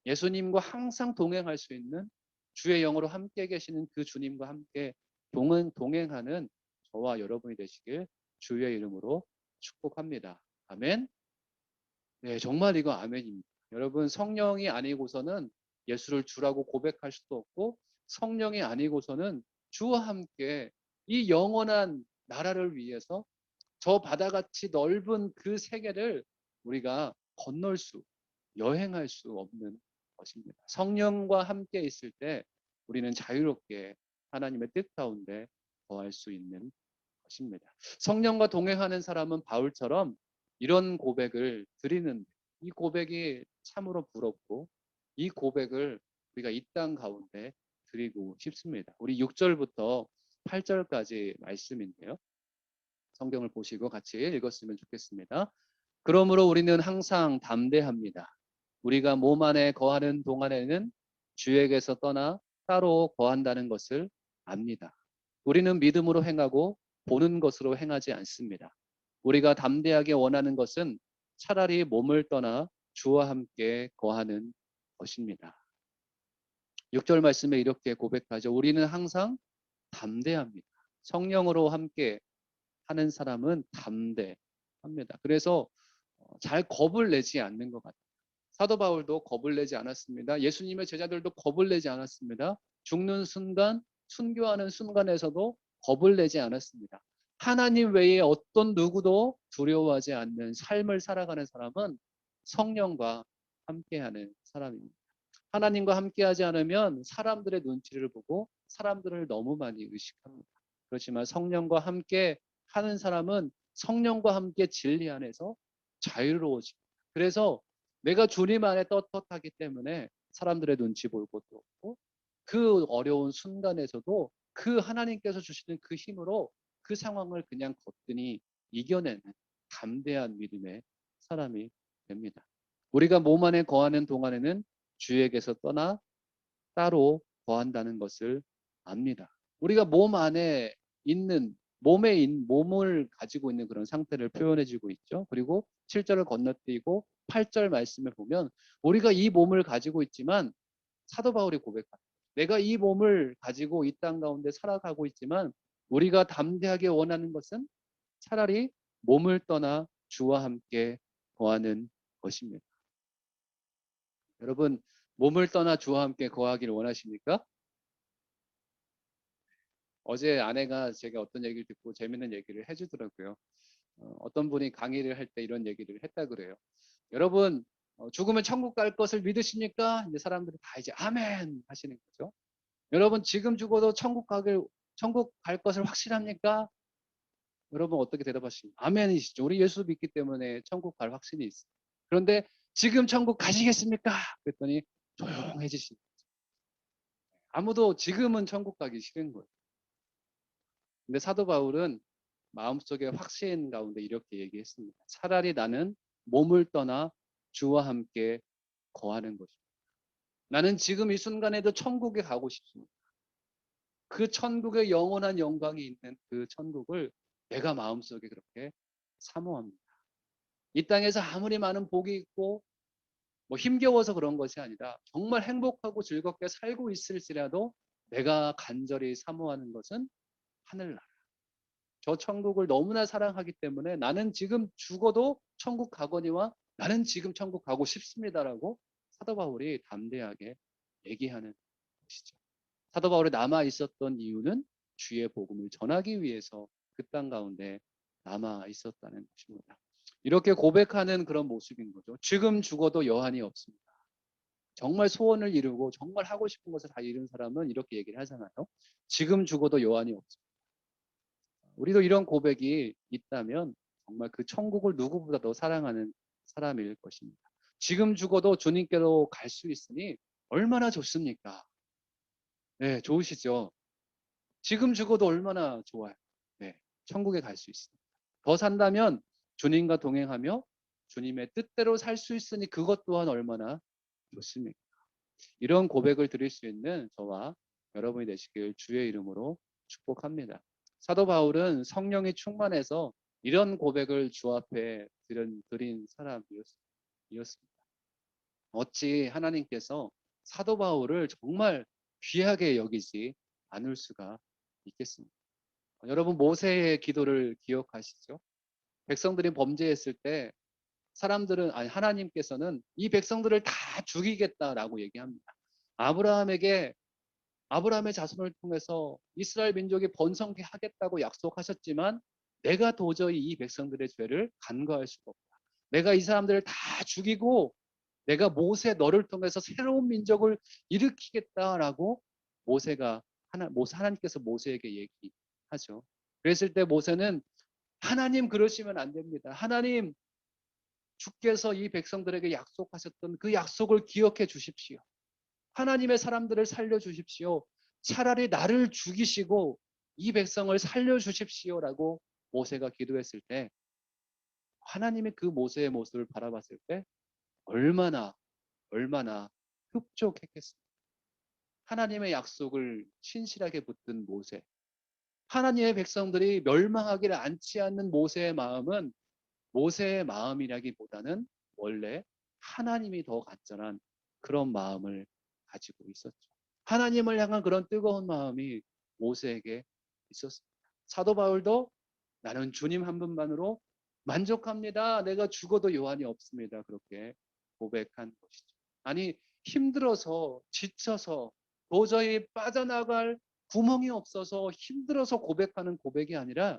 예수님과 항상 동행할 수 있는, 주의 영으로 함께 계시는 그 주님과 함께 동행하는 저와 여러분이 되시길 주의 이름으로 축복합니다. 아멘. 네, 정말 이거 아멘입니다. 여러분, 성령이 아니고서는 예수를 주라고 고백할 수도 없고, 성령이 아니고서는 주와 함께 이 영원한 나라를 위해서 저 바다같이 넓은 그 세계를 우리가 여행할 수 없는 것입니다. 성령과 함께 있을 때 우리는 자유롭게 하나님의 뜻 가운데 거할 수 있는 것입니다. 성령과 동행하는 사람은 바울처럼 이런 고백을 드리는, 이 고백이 참으로 부럽고 이 고백을 우리가 이 땅 가운데 드리고 싶습니다. 우리 6절부터 8절까지 말씀인데요. 성경을 보시고 같이 읽었으면 좋겠습니다. 그러므로 우리는 항상 담대합니다. 우리가 몸 안에 거하는 동안에는 주에게서 떠나 따로 거한다는 것을 압니다. 우리는 믿음으로 행하고 보는 것으로 행하지 않습니다. 우리가 담대하게 원하는 것은 차라리 몸을 떠나 주와 함께 거하는 것입니다. 6절 말씀에 이렇게 고백하죠. 우리는 항상 담대합니다. 성령으로 함께 하는 사람은 담대합니다. 그래서 잘 겁을 내지 않는 것 같아요. 사도 바울도 겁을 내지 않았습니다. 예수님의 제자들도 겁을 내지 않았습니다. 죽는 순간, 순교하는 순간에서도 겁을 내지 않았습니다. 하나님 외에 어떤 누구도 두려워하지 않는 삶을 살아가는 사람은 성령과 함께하는 사람입니다. 하나님과 함께하지 않으면 사람들의 눈치를 보고 사람들을 너무 많이 의식합니다. 그렇지만 성령과 함께 하는 사람은 성령과 함께 진리 안에서 자유로워집니다. 그래서 내가 주님 안에 떳떳하기 때문에 사람들의 눈치 볼 것도 없고 그 어려운 순간에서도 그 하나님께서 주시는 그 힘으로 그 상황을 그냥 거뜬히 이겨내는 담대한 믿음의 사람이 됩니다. 우리가 몸 안에 거하는 동안에는 주에게서 떠나 따로 거한다는 것을 압니다. 우리가 몸 안에 있는 몸을 가지고 있는 그런 상태를 표현해주고 있죠. 그리고 7절을 건너뛰고 8절 말씀을 보면 우리가 이 몸을 가지고 있지만 사도 바울이 고백합니다. 내가 이 몸을 가지고 이 땅 가운데 살아가고 있지만 우리가 담대하게 원하는 것은 차라리 몸을 떠나 주와 함께 거하는 것입니다. 여러분, 몸을 떠나 주와 함께 거하기를 원하십니까? 어제 아내가 제가 어떤 얘기를 듣고 재밌는 얘기를 해주더라고요. 어떤 분이 강의를 할 때 이런 얘기를 했다 그래요. 여러분, 죽으면 천국 갈 것을 믿으십니까? 이제 사람들이 다 이제 아멘 하시는 거죠. 여러분, 지금 죽어도 천국 갈 것을 확신합니까? 여러분 어떻게 대답하십니까? 아멘이시죠. 우리 예수 믿기 때문에 천국 갈 확신이 있어요. 그런데 지금 천국 가시겠습니까? 그랬더니 조용해지신 거죠. 아무도 지금은 천국 가기 싫은 거예요. 근데 사도 바울은 마음속에 확신 가운데 이렇게 얘기했습니다. 차라리 나는 몸을 떠나 주와 함께 거하는 것입니다. 나는 지금 이 순간에도 천국에 가고 싶습니다. 그 천국의 영원한 영광이 있는 그 천국을 내가 마음속에 그렇게 사모합니다. 이 땅에서 아무리 많은 복이 있고 뭐 힘겨워서 그런 것이 아니라 정말 행복하고 즐겁게 살고 있을지라도 내가 간절히 사모하는 것은 하늘나라. 저 천국을 너무나 사랑하기 때문에 나는 지금 죽어도 천국 가거니와 나는 지금 천국 가고 싶습니다라고 사도 바울이 담대하게 얘기하는 것이죠. 사도 바울이 남아 있었던 이유는 주의 복음을 전하기 위해서 그 땅 가운데 남아 있었다는 것입니다. 이렇게 고백하는 그런 모습인 거죠. 지금 죽어도 여한이 없습니다. 정말 소원을 이루고 정말 하고 싶은 것을 다 이룬 사람은 이렇게 얘기를 하잖아요. 지금 죽어도 여한이 없습니다. 우리도 이런 고백이 있다면 정말 그 천국을 누구보다 더 사랑하는 사람일 것입니다. 지금 죽어도 주님께로 갈 수 있으니 얼마나 좋습니까? 네, 좋으시죠? 지금 죽어도 얼마나 좋아요. 네, 천국에 갈 수 있습니다. 더 산다면 주님과 동행하며 주님의 뜻대로 살 수 있으니 그것 또한 얼마나 좋습니까? 이런 고백을 드릴 수 있는 저와 여러분이 되시길 주의 이름으로 축복합니다. 사도 바울은 성령이 충만해서 이런 고백을 주 앞에 드린 사람이었습니다. 어찌 하나님께서 사도 바울을 정말 귀하게 여기지 않을 수가 있겠습니까? 여러분 모세의 기도를 기억하시죠? 백성들이 범죄했을 때 하나님께서는 이 백성들을 다 죽이겠다라고 얘기합니다. 아브라함의 자손을 통해서 이스라엘 민족이 번성케 하겠다고 약속하셨지만 내가 도저히 이 백성들의 죄를 간과할 수가 없다. 내가 이 사람들을 다 죽이고 내가 너를 통해서 새로운 민족을 일으키겠다라고 하나님께서 모세에게 얘기하죠. 그랬을 때 모세는 하나님 그러시면 안 됩니다. 하나님 주께서 이 백성들에게 약속하셨던 그 약속을 기억해 주십시오. 하나님의 사람들을 살려주십시오. 차라리 나를 죽이시고 이 백성을 살려주십시오라고 모세가 기도했을 때 하나님이 그 모세의 모습을 바라봤을 때 얼마나 흡족했겠습니까? 하나님의 약속을 신실하게 붙든 모세, 하나님의 백성들이 멸망하기를 않지 않는 모세의 마음은 모세의 마음이라기보다는 원래 하나님이 더 간절한 그런 마음을 가지고 있었죠. 하나님을 향한 그런 뜨거운 마음이 모세에게 있었습니다. 사도 바울도 나는 주님 한 분만으로 만족합니다. 내가 죽어도 요한이 없습니다. 그렇게 고백한 것이죠. 아니, 힘들어서 지쳐서 도저히 빠져나갈 구멍이 없어서 힘들어서 고백하는 고백이 아니라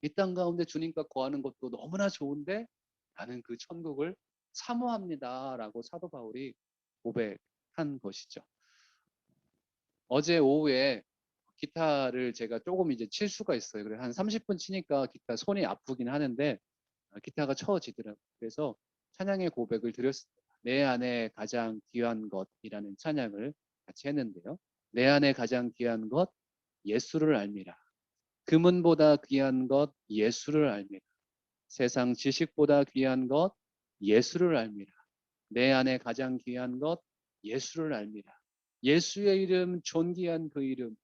이 땅 가운데 주님과 거하는 것도 너무나 좋은데 나는 그 천국을 사모합니다라고 사도 바울이 고백한 것이죠. 어제 오후에 기타를 제가 조금 이제 칠 수가 있어요. 그래서 한 30분 치니까 기타 손이 아프긴 하는데 기타가 쳐지더라고요. 그래서 찬양의 고백을 드렸습니다. 내 안에 가장 귀한 것이라는 찬양을 같이 했는데요. 내 안에 가장 귀한 것 예수를 알미라. 금은보다 귀한 것 예수를 알미라. 세상 지식보다 귀한 것 예수를 알미라. 내 안에 가장 귀한 것 예수를 알미라. 예수의 이름 존귀한 그 이름,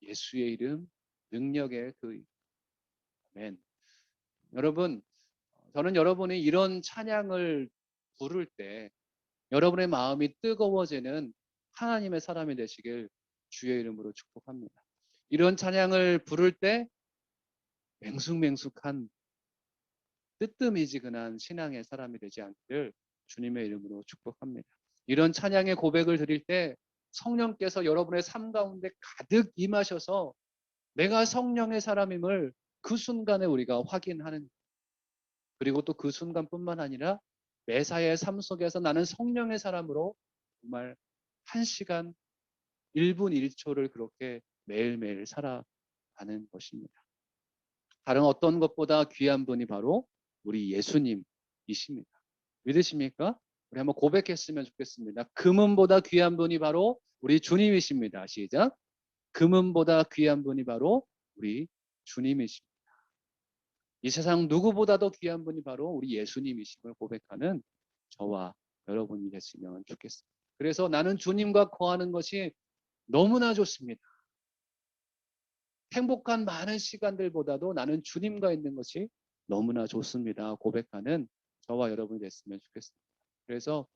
예수의 이름 능력의 그 이름. 아멘. 여러분, 저는 여러분이 이런 찬양을 부를 때 여러분의 마음이 뜨거워지는 하나님의 사람이 되시길 주의 이름으로 축복합니다. 이런 찬양을 부를 때 맹숙맹숙한 뜨뜻미지근한 신앙의 사람이 되지 않기를 주님의 이름으로 축복합니다. 이런 찬양의 고백을 드릴 때 성령께서 여러분의 삶 가운데 가득 임하셔서 내가 성령의 사람임을 그 순간에 우리가 확인하는, 그리고 또 그 순간뿐만 아니라 매사의 삶 속에서 나는 성령의 사람으로 정말 1시간 1분 1초를 그렇게 매일매일 살아가는 것입니다. 다른 어떤 것보다 귀한 분이 바로 우리 예수님이십니다. 믿으십니까? 우리 한번 고백했으면 좋겠습니다. 금은보다 귀한 분이 바로 우리 주님이십니다. 시작. 금은보다 귀한 분이 바로 우리 주님이십니다. 이 세상 누구보다도 귀한 분이 바로 우리 예수님이심을 고백하는 저와 여러분이 됐으면 좋겠습니다. 그래서 나는 주님과 거하는 것이 너무나 좋습니다. 행복한 많은 시간들보다도 나는 주님과 있는 것이 너무나 좋습니다. 고백하는 저와 여러분이 됐으면 좋겠습니다. 그래서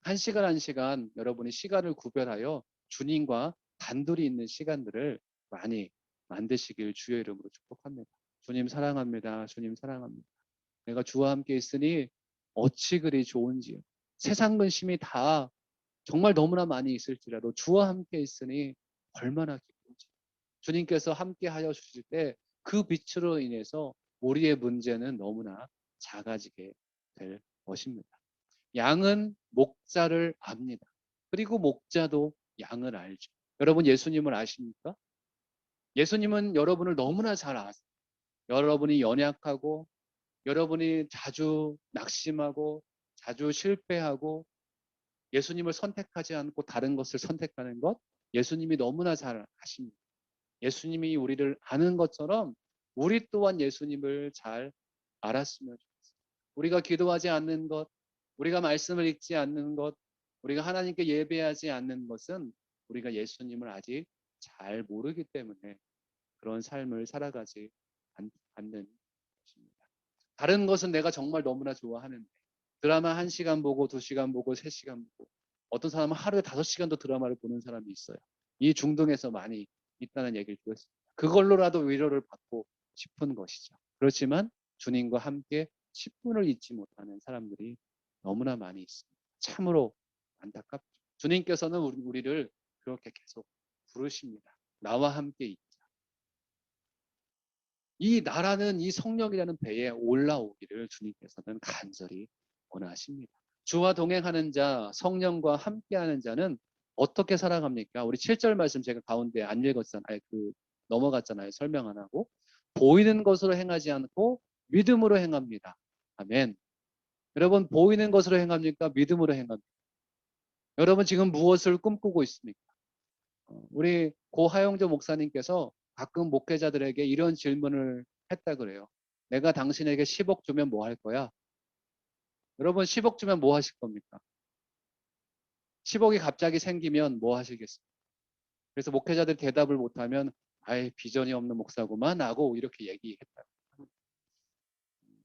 1시간 1시간 여러분이 시간을 구별하여 주님과 단둘이 있는 시간들을 많이 만드시길 주의 이름으로 축복합니다. 주님 사랑합니다. 주님 사랑합니다. 내가 주와 함께 있으니 어찌 그리 좋은지요. 세상 근심이 다 정말 너무나 많이 있을지라도 주와 함께 있으니 얼마나 기쁜지. 주님께서 함께 하여 주실 때 그 빛으로 인해서 우리의 문제는 너무나 작아지게 될 것입니다. 양은 목자를 압니다. 그리고 목자도 양을 알죠. 여러분 예수님을 아십니까? 예수님은 여러분을 너무나 잘 아세요. 여러분이 연약하고 여러분이 자주 낙심하고 자주 실패하고 예수님을 선택하지 않고 다른 것을 선택하는 것 예수님이 너무나 잘 아십니다. 예수님이 우리를 아는 것처럼 우리 또한 예수님을 잘 알았으면 좋겠습니다. 우리가 기도하지 않는 것, 우리가 말씀을 읽지 않는 것, 우리가 하나님께 예배하지 않는 것은 우리가 예수님을 아직 잘 모르기 때문에 그런 삶을 살아가지 않는 것입니다. 다른 것은 내가 정말 너무나 좋아하는데 드라마 1시간 보고 2시간 보고 3시간 보고 어떤 사람은 하루에 5시간도 드라마를 보는 사람이 있어요. 이 중동에서 많이 있다는 얘기를 들었습니다. 그걸로라도 위로를 받고 싶은 것이죠. 그렇지만 주님과 함께 10분을 잊지 못하는 사람들이 너무나 많이 있습니다. 참으로 안타깝죠. 주님께서는 우리를 그렇게 계속 부르십니다. 나와 함께 있자. 이 나라는 이 성령이라는 배에 올라오기를 주님께서는 간절히 원하십니다. 주와 동행하는 자, 성령과 함께하는 자는 어떻게 살아갑니까? 우리 7절 말씀 제가 가운데 안 읽었잖아요. 넘어갔잖아요. 설명 안 하고. 보이는 것으로 행하지 않고 믿음으로 행합니다. 아멘. 여러분 보이는 것으로 행합니까? 믿음으로 행합니까? 여러분 지금 무엇을 꿈꾸고 있습니까? 우리 고 하영조 목사님께서 가끔 목회자들에게 이런 질문을 했다 그래요. 내가 당신에게 10억 주면 뭐 할 거야? 여러분 10억 주면 뭐 하실 겁니까? 10억이 갑자기 생기면 뭐 하시겠습니까? 그래서 목회자들 대답을 못하면 아예 비전이 없는 목사구만 하고 이렇게 얘기했다.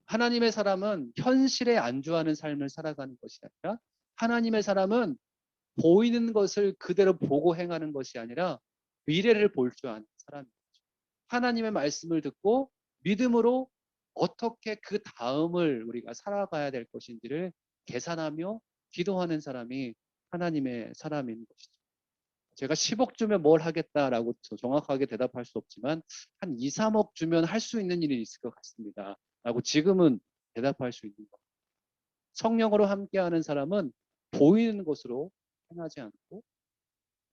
하나님의 사람은 현실에 안주하는 삶을 살아가는 것이 아니라 하나님의 사람은 보이는 것을 그대로 보고 행하는 것이 아니라 미래를 볼 줄 아는 사람입니다. 하나님의 말씀을 듣고 믿음으로 어떻게 그 다음을 우리가 살아가야 될 것인지를 계산하며 기도하는 사람이 하나님의 사람인 것이죠. 제가 10억 주면 뭘 하겠다라고 정확하게 대답할 수 없지만 한 2, 3억 주면 할 수 있는 일이 있을 것 같습니다. 라고 지금은 대답할 수 있는 것. 성령으로 함께하는 사람은 보이는 것으로 행하지 않고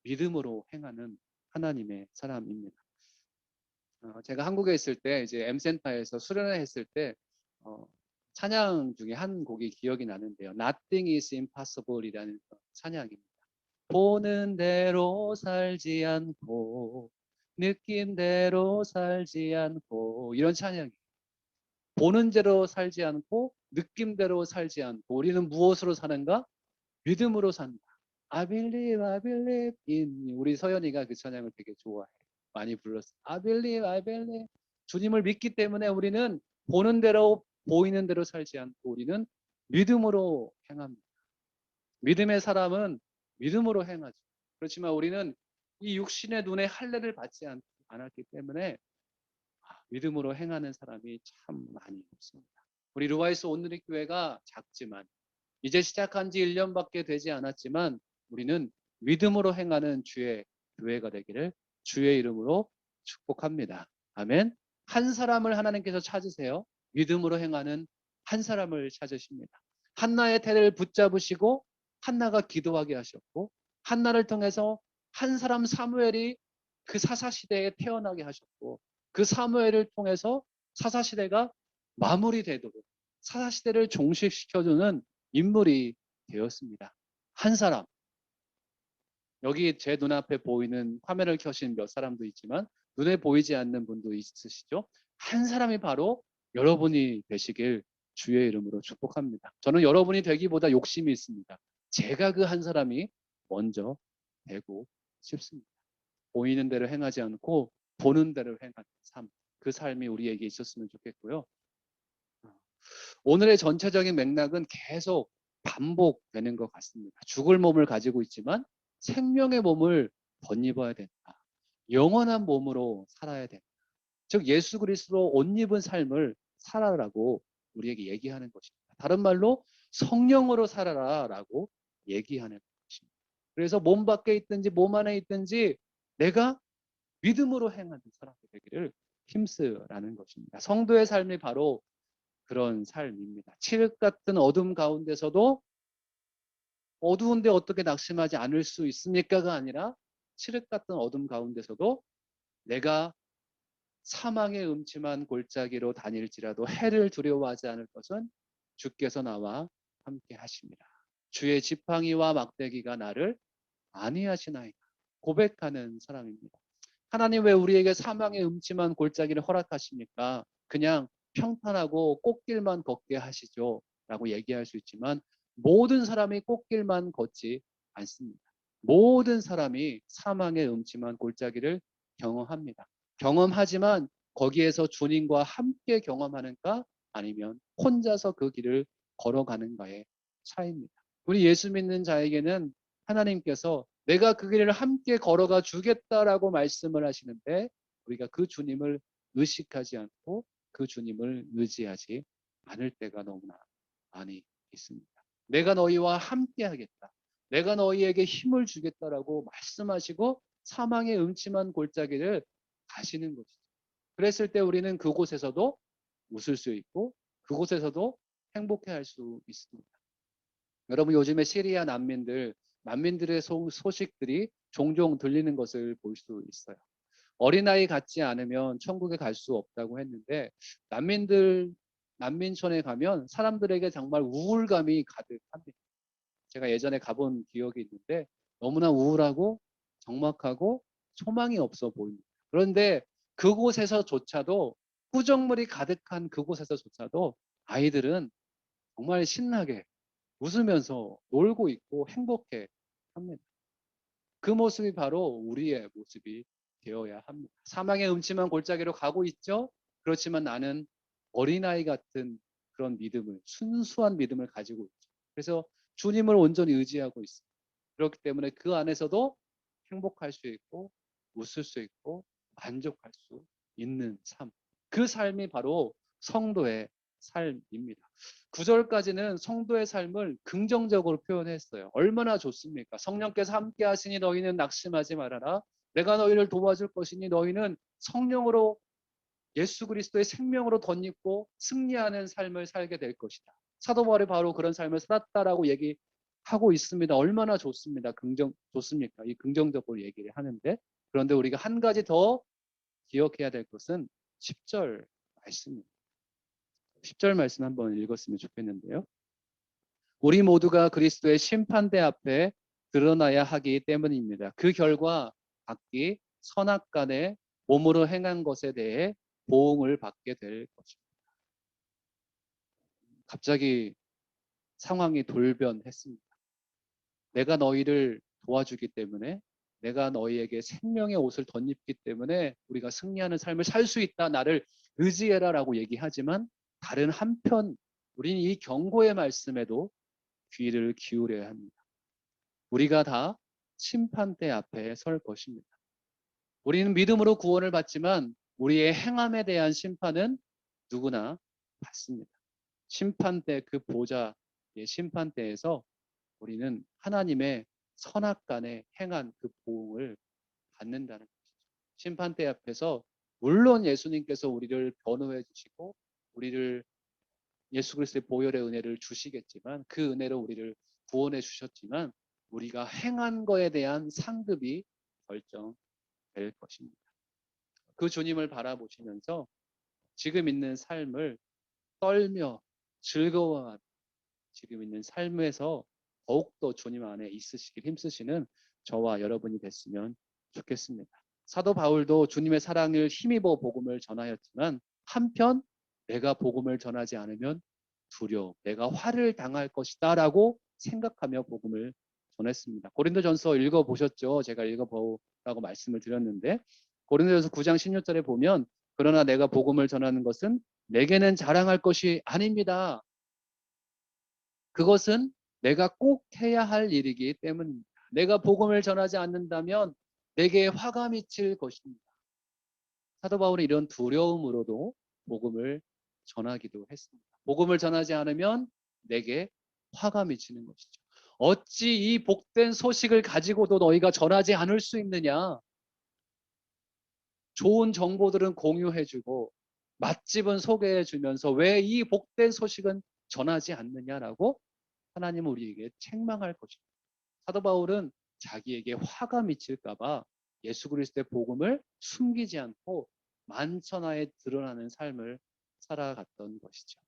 믿음으로 행하는 하나님의 사람입니다. 제가 한국에 있을 때 이제 M센터에서 수련회 했을 때 찬양 중에 한 곡이 기억이 나는데요. Nothing is impossible이라는 찬양입니다. 보는 대로 살지 않고 느낀대로 살지 않고 이런 찬양이에요. 보는 대로 살지 않고 느낌대로 살지 않고 우리는 무엇으로 사는가? 믿음으로 산다. I believe in you. 우리 서연이가 그 찬양을 되게 좋아해. 많이 불렀어. I believe. 주님을 믿기 때문에 우리는 보는 대로 보이는 대로 살지 않고 우리는 믿음으로 행합니다. 믿음의 사람은 믿음으로 행하죠. 그렇지만 우리는 이 육신의 눈에 할례를 받지 않았기 때문에 믿음으로 행하는 사람이 참 많이 없습니다. 우리 루아이스 온누리 교회가 작지만 이제 시작한 지 1년밖에 되지 않았지만 우리는 믿음으로 행하는 주의 교회가 되기를 주의 이름으로 축복합니다. 아멘. 한 사람을 하나님께서 찾으세요. 믿음으로 행하는 한 사람을 찾으십니다. 한나의 태를 붙잡으시고 한나가 기도하게 하셨고 한나를 통해서 한 사람 사무엘이 그 사사시대에 태어나게 하셨고 그 사무엘을 통해서 사사시대가 마무리되도록 사사시대를 종식시켜주는 인물이 되었습니다. 한 사람. 여기 제 눈앞에 보이는 화면을 켜신 몇 사람도 있지만 눈에 보이지 않는 분도 있으시죠? 한 사람이 바로 여러분이 되시길 주의 이름으로 축복합니다. 저는 여러분이 되기보다 욕심이 있습니다. 제가 그 한 사람이 먼저 되고 싶습니다. 보이는 대로 행하지 않고 보는 대로 행하는 삶. 그 삶이 우리에게 있었으면 좋겠고요. 오늘의 전체적인 맥락은 계속 반복되는 것 같습니다. 죽을 몸을 가지고 있지만 생명의 몸을 덧입어야 된다. 영원한 몸으로 살아야 된다. 즉 예수 그리스도로 옷 입은 삶을 살아라고 우리에게 얘기하는 것입니다. 다른 말로 성령으로 살아라라고 얘기하는 것입니다. 그래서 몸 밖에 있든지 몸 안에 있든지 내가 믿음으로 행하는 사람이 되기를 힘쓰라는 것입니다. 성도의 삶이 바로 그런 삶입니다. 칠흑 같은 어둠 가운데서도 어두운데 어떻게 낙심하지 않을 수 있습니까가 아니라 칠흑 같은 어둠 가운데서도 내가 사망의 음침한 골짜기로 다닐지라도 해를 두려워하지 않을 것은 주께서 나와 함께 하십니다. 주의 지팡이와 막대기가 나를 안위하시나이다. 고백하는 사람입니다. 하나님 왜 우리에게 사망의 음침한 골짜기를 허락하십니까? 그냥 평탄하고 꽃길만 걷게 하시죠. 라고 얘기할 수 있지만 모든 사람이 꽃길만 걷지 않습니다. 모든 사람이 사망의 음침한 골짜기를 경험합니다. 경험하지만 거기에서 주님과 함께 경험하는가 아니면 혼자서 그 길을 걸어가는가의 차이입니다. 우리 예수 믿는 자에게는 하나님께서 내가 그 길을 함께 걸어가 주겠다라고 말씀을 하시는데 우리가 그 주님을 의식하지 않고 그 주님을 의지하지 않을 때가 너무나 많이 있습니다. 내가 너희와 함께 하겠다. 내가 너희에게 힘을 주겠다라고 말씀하시고 사망의 음침한 골짜기를 가시는 것이죠. 그랬을 때 우리는 그곳에서도 웃을 수 있고 그곳에서도 행복해할 수 있습니다. 여러분 요즘에 시리아 난민들의 소식들이 종종 들리는 것을 볼 수 있어요. 어린아이 같지 않으면 천국에 갈 수 없다고 했는데 난민들이 난민촌에 가면 사람들에게 정말 우울감이 가득합니다. 제가 예전에 가본 기억이 있는데 너무나 우울하고 적막하고 소망이 없어 보입니다. 그런데 그곳에서조차도 구정물이 가득한 그곳에서조차도 아이들은 정말 신나게 웃으면서 놀고 있고 행복해 합니다. 그 모습이 바로 우리의 모습이 되어야 합니다. 사망의 음침한 골짜기로 가고 있죠. 그렇지만 나는 어린아이 같은 그런 믿음을, 순수한 믿음을 가지고 있죠. 그래서 주님을 온전히 의지하고 있습니다. 그렇기 때문에 그 안에서도 행복할 수 있고 웃을 수 있고 만족할 수 있는 삶. 그 삶이 바로 성도의 삶입니다. 9절까지는 성도의 삶을 긍정적으로 표현했어요. 얼마나 좋습니까? 성령께서 함께 하시니 너희는 낙심하지 말아라. 내가 너희를 도와줄 것이니 너희는 성령으로 예수 그리스도의 생명으로 덧입고 승리하는 삶을 살게 될 것이다. 사도 바울이 바로 그런 삶을 살았다라고 얘기하고 있습니다. 얼마나 좋습니다. 좋습니까? 이 긍정적으로 얘기를 하는데, 그런데 우리가 한 가지 더 기억해야 될 것은 10절 말씀입니다. 10절 말씀 한번 읽었으면 좋겠는데요. 우리 모두가 그리스도의 심판대 앞에 드러나야 하기 때문입니다. 그 결과 각기 선악간에 몸으로 행한 것에 대해 보응을 받게 될 것입니다. 갑자기 상황이 돌변했습니다. 내가 너희를 도와주기 때문에, 내가 너희에게 생명의 옷을 덧입기 때문에 우리가 승리하는 삶을 살 수 있다. 나를 의지해라라고 얘기하지만 다른 한편 우리는 이 경고의 말씀에도 귀를 기울여야 합니다. 우리가 다 심판대 앞에 설 것입니다. 우리는 믿음으로 구원을 받지만 우리의 행함에 대한 심판은 누구나 받습니다. 심판대, 그 보좌의 심판대에서 우리는 하나님의 선악간에 행한 그 보응을 받는다는 것이죠. 심판대 앞에서 물론 예수님께서 우리를 변호해 주시고 우리를 예수 그리스도의 보혈의 은혜를 주시겠지만, 그 은혜로 우리를 구원해 주셨지만 우리가 행한 거에 대한 상급이 결정될 것입니다. 그 주님을 바라보시면서 지금 있는 삶을 떨며 즐거워하며 지금 있는 삶에서 더욱더 주님 안에 있으시길 힘쓰시는 저와 여러분이 됐으면 좋겠습니다. 사도 바울도 주님의 사랑을 힘입어 복음을 전하였지만 한편 내가 복음을 전하지 않으면 두려워, 내가 화를 당할 것이다 라고 생각하며 복음을 전했습니다. 고린도전서 읽어보셨죠? 제가 읽어보라고 말씀을 드렸는데, 고린도전서 9장 16절에 보면 그러나 내가 복음을 전하는 것은 내게는 자랑할 것이 아닙니다. 그것은 내가 꼭 해야 할 일이기 때문입니다. 내가 복음을 전하지 않는다면 내게 화가 미칠 것입니다. 사도 바울은 이런 두려움으로도 복음을 전하기도 했습니다. 복음을 전하지 않으면 내게 화가 미치는 것이죠. 어찌 이 복된 소식을 가지고도 너희가 전하지 않을 수 있느냐? 좋은 정보들은 공유해주고 맛집은 소개해주면서 왜 이 복된 소식은 전하지 않느냐라고 하나님은 우리에게 책망할 것입니다. 사도 바울은 자기에게 화가 미칠까봐 예수 그리스도의 복음을 숨기지 않고 만천하에 드러나는 삶을 살아갔던 것이죠.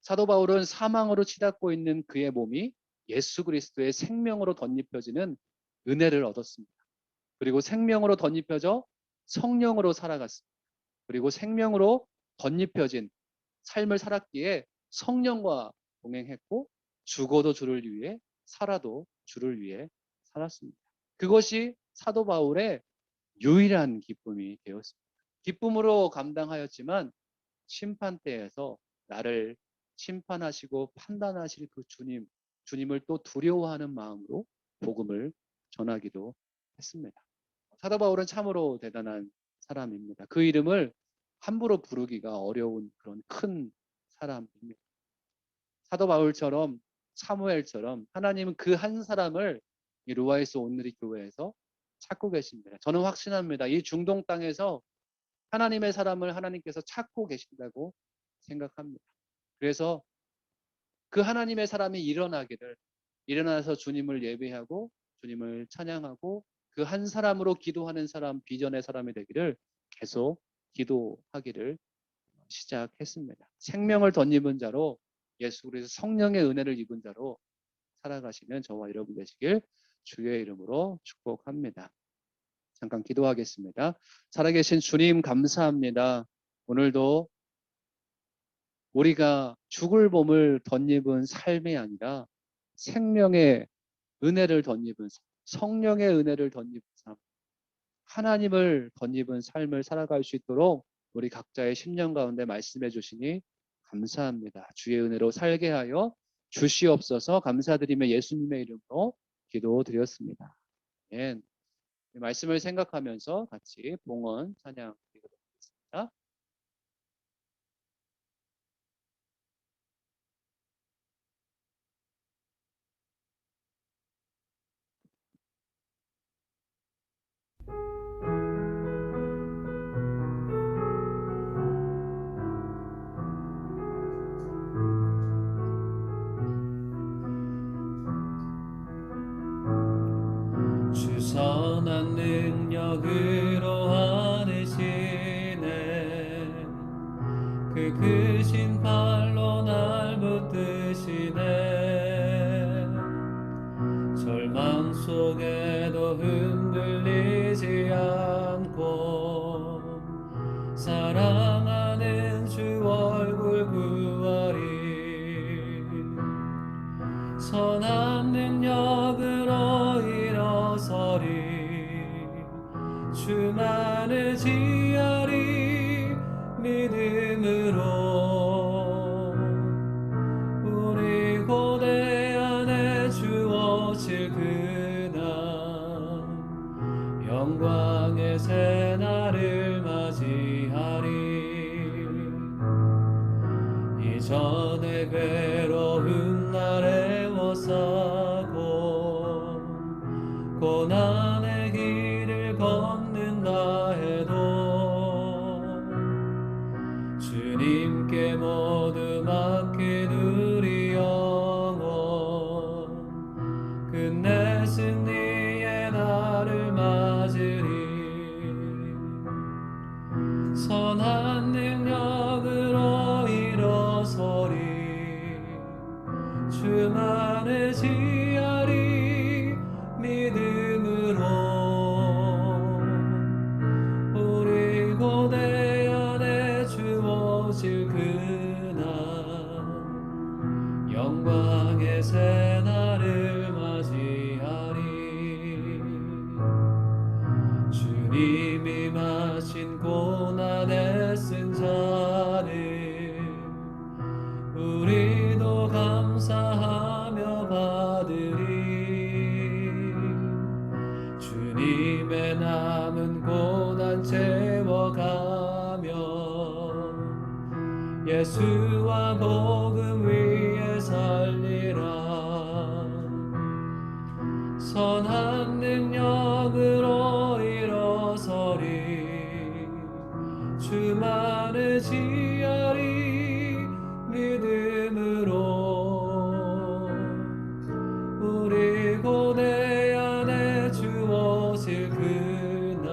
사도 바울은 사망으로 치닫고 있는 그의 몸이 예수 그리스도의 생명으로 덧입혀지는 은혜를 얻었습니다. 그리고 생명으로 덧입혀져 성령으로 살아갔습니다. 그리고 생명으로 덧입혀진 삶을 살았기에 성령과 동행했고 죽어도 주를 위해 살아도 주를 위해 살았습니다. 그것이 사도 바울의 유일한 기쁨이 되었습니다. 기쁨으로 감당하였지만 심판대에서 나를 심판하시고 판단하실 그 주님을 또 두려워하는 마음으로 복음을 전하기도 했습니다. 사도 바울은 참으로 대단한 사람입니다. 그 이름을 함부로 부르기가 어려운 그런 큰 사람입니다. 사도 바울처럼 사무엘처럼 하나님은 그 한 사람을 이 루아이스 온누리 교회에서 찾고 계십니다. 저는 확신합니다. 이 중동 땅에서 하나님의 사람을 하나님께서 찾고 계신다고 생각합니다. 그래서 그 하나님의 사람이 일어나서 주님을 예배하고 주님을 찬양하고 그 한 사람으로 기도하는 사람, 비전의 사람이 되기를 계속 기도하기를 시작했습니다. 생명을 덧입은 자로 예수 그리스도 성령의 은혜를 입은 자로 살아가시는 저와 여러분 되시길 주의 이름으로 축복합니다. 잠깐 기도하겠습니다. 살아계신 주님 감사합니다. 오늘도 우리가 죽을 몸을 덧입은 삶이 아니라 생명의 은혜를 덧입은 삶, 성령의 은혜를 덧입은 삶, 하나님을 덧입은 삶을 살아갈 수 있도록 우리 각자의 심령 가운데 말씀해 주시니 감사합니다. 주의 은혜로 살게 하여 주시옵소서. 감사드리며 예수님의 이름으로 기도드렸습니다. 아멘. 말씀을 생각하면서 같이 봉헌 찬양 드리도록 하겠습니다. 주 선한 능력으로 하시네 그 크신 팔로 날 붙드시네 절망 속에도 흔들리지 않고 사랑하는 주 얼굴 구하리 선한 능력으로 일어서리 주만을 지하리 믿음으로 우리 고대 안에 주어질 그날 영광의 새날을 맞이하리 이전에 괴로운 날에 워싸고 고난의 길을 걷는다 해도 주님께 모두 맡긴 우리 영혼 끝내 승리의 날을 맞으리 선한 능력으로 일어서리 주만을 지하리 믿음으로 우리 고대 안에 주어질 그날 영광의 새날을 맞이하리 주님이 마신 고난에 쓴 자를 우리도 감사하며 받으리 주님의 남은 고난 채워가며 예수와 복음 위에 살리라 선한 능력으로 일어서리 주만을 지하리 믿음으로 우리 고대 안에 주어질 그날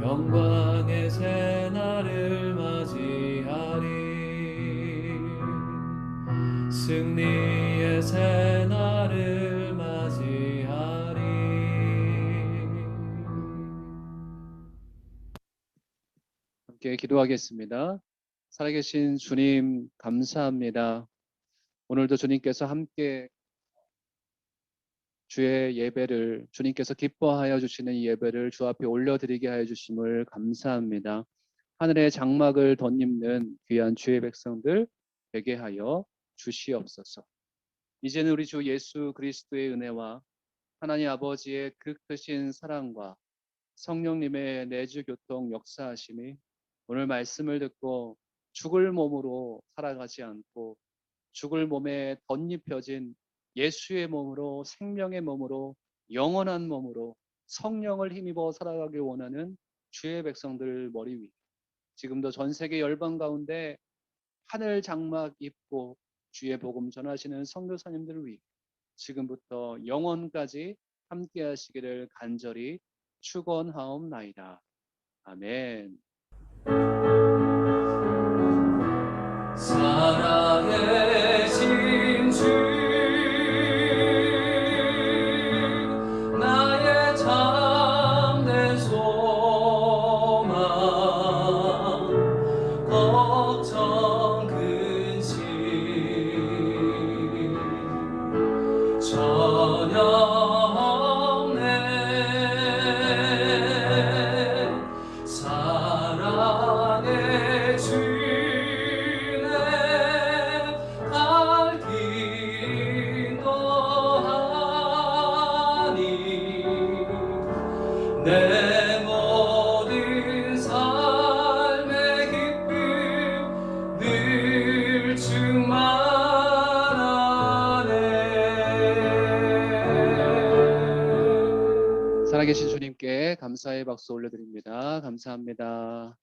영광의 새날을 맞이하리 승리의 새날을 맞이하리 함께 기도하겠습니다. 살아계신 주님 감사합니다. 오늘도 주님께서 함께 주의 예배를 주님께서 기뻐하여 주시는 이 예배를 주 앞에 올려드리게 하여 주심을 감사합니다. 하늘의 장막을 덧입는 귀한 주의 백성들 되게 하여 주시옵소서. 이제는 우리 주 예수 그리스도의 은혜와 하나님 아버지의 그 크신 사랑과 성령님의 내주 교통 역사하심이 오늘 말씀을 듣고 죽을 몸으로 살아가지 않고 죽을 몸에 덧입혀진 예수의 몸으로 생명의 몸으로 영원한 몸으로 성령을 힘입어 살아가길 원하는 주의 백성들 머리 위 지금도 전 세계 열방 가운데 하늘 장막 입고 주의 복음 전하시는 선교사님들 위 지금부터 영원까지 함께 하시기를 간절히 축원하옵나이다. 아멘. 내 모든 삶의 기쁨 늘 충만하네. 살아계신 주님께 감사의 박수 올려드립니다. 감사합니다.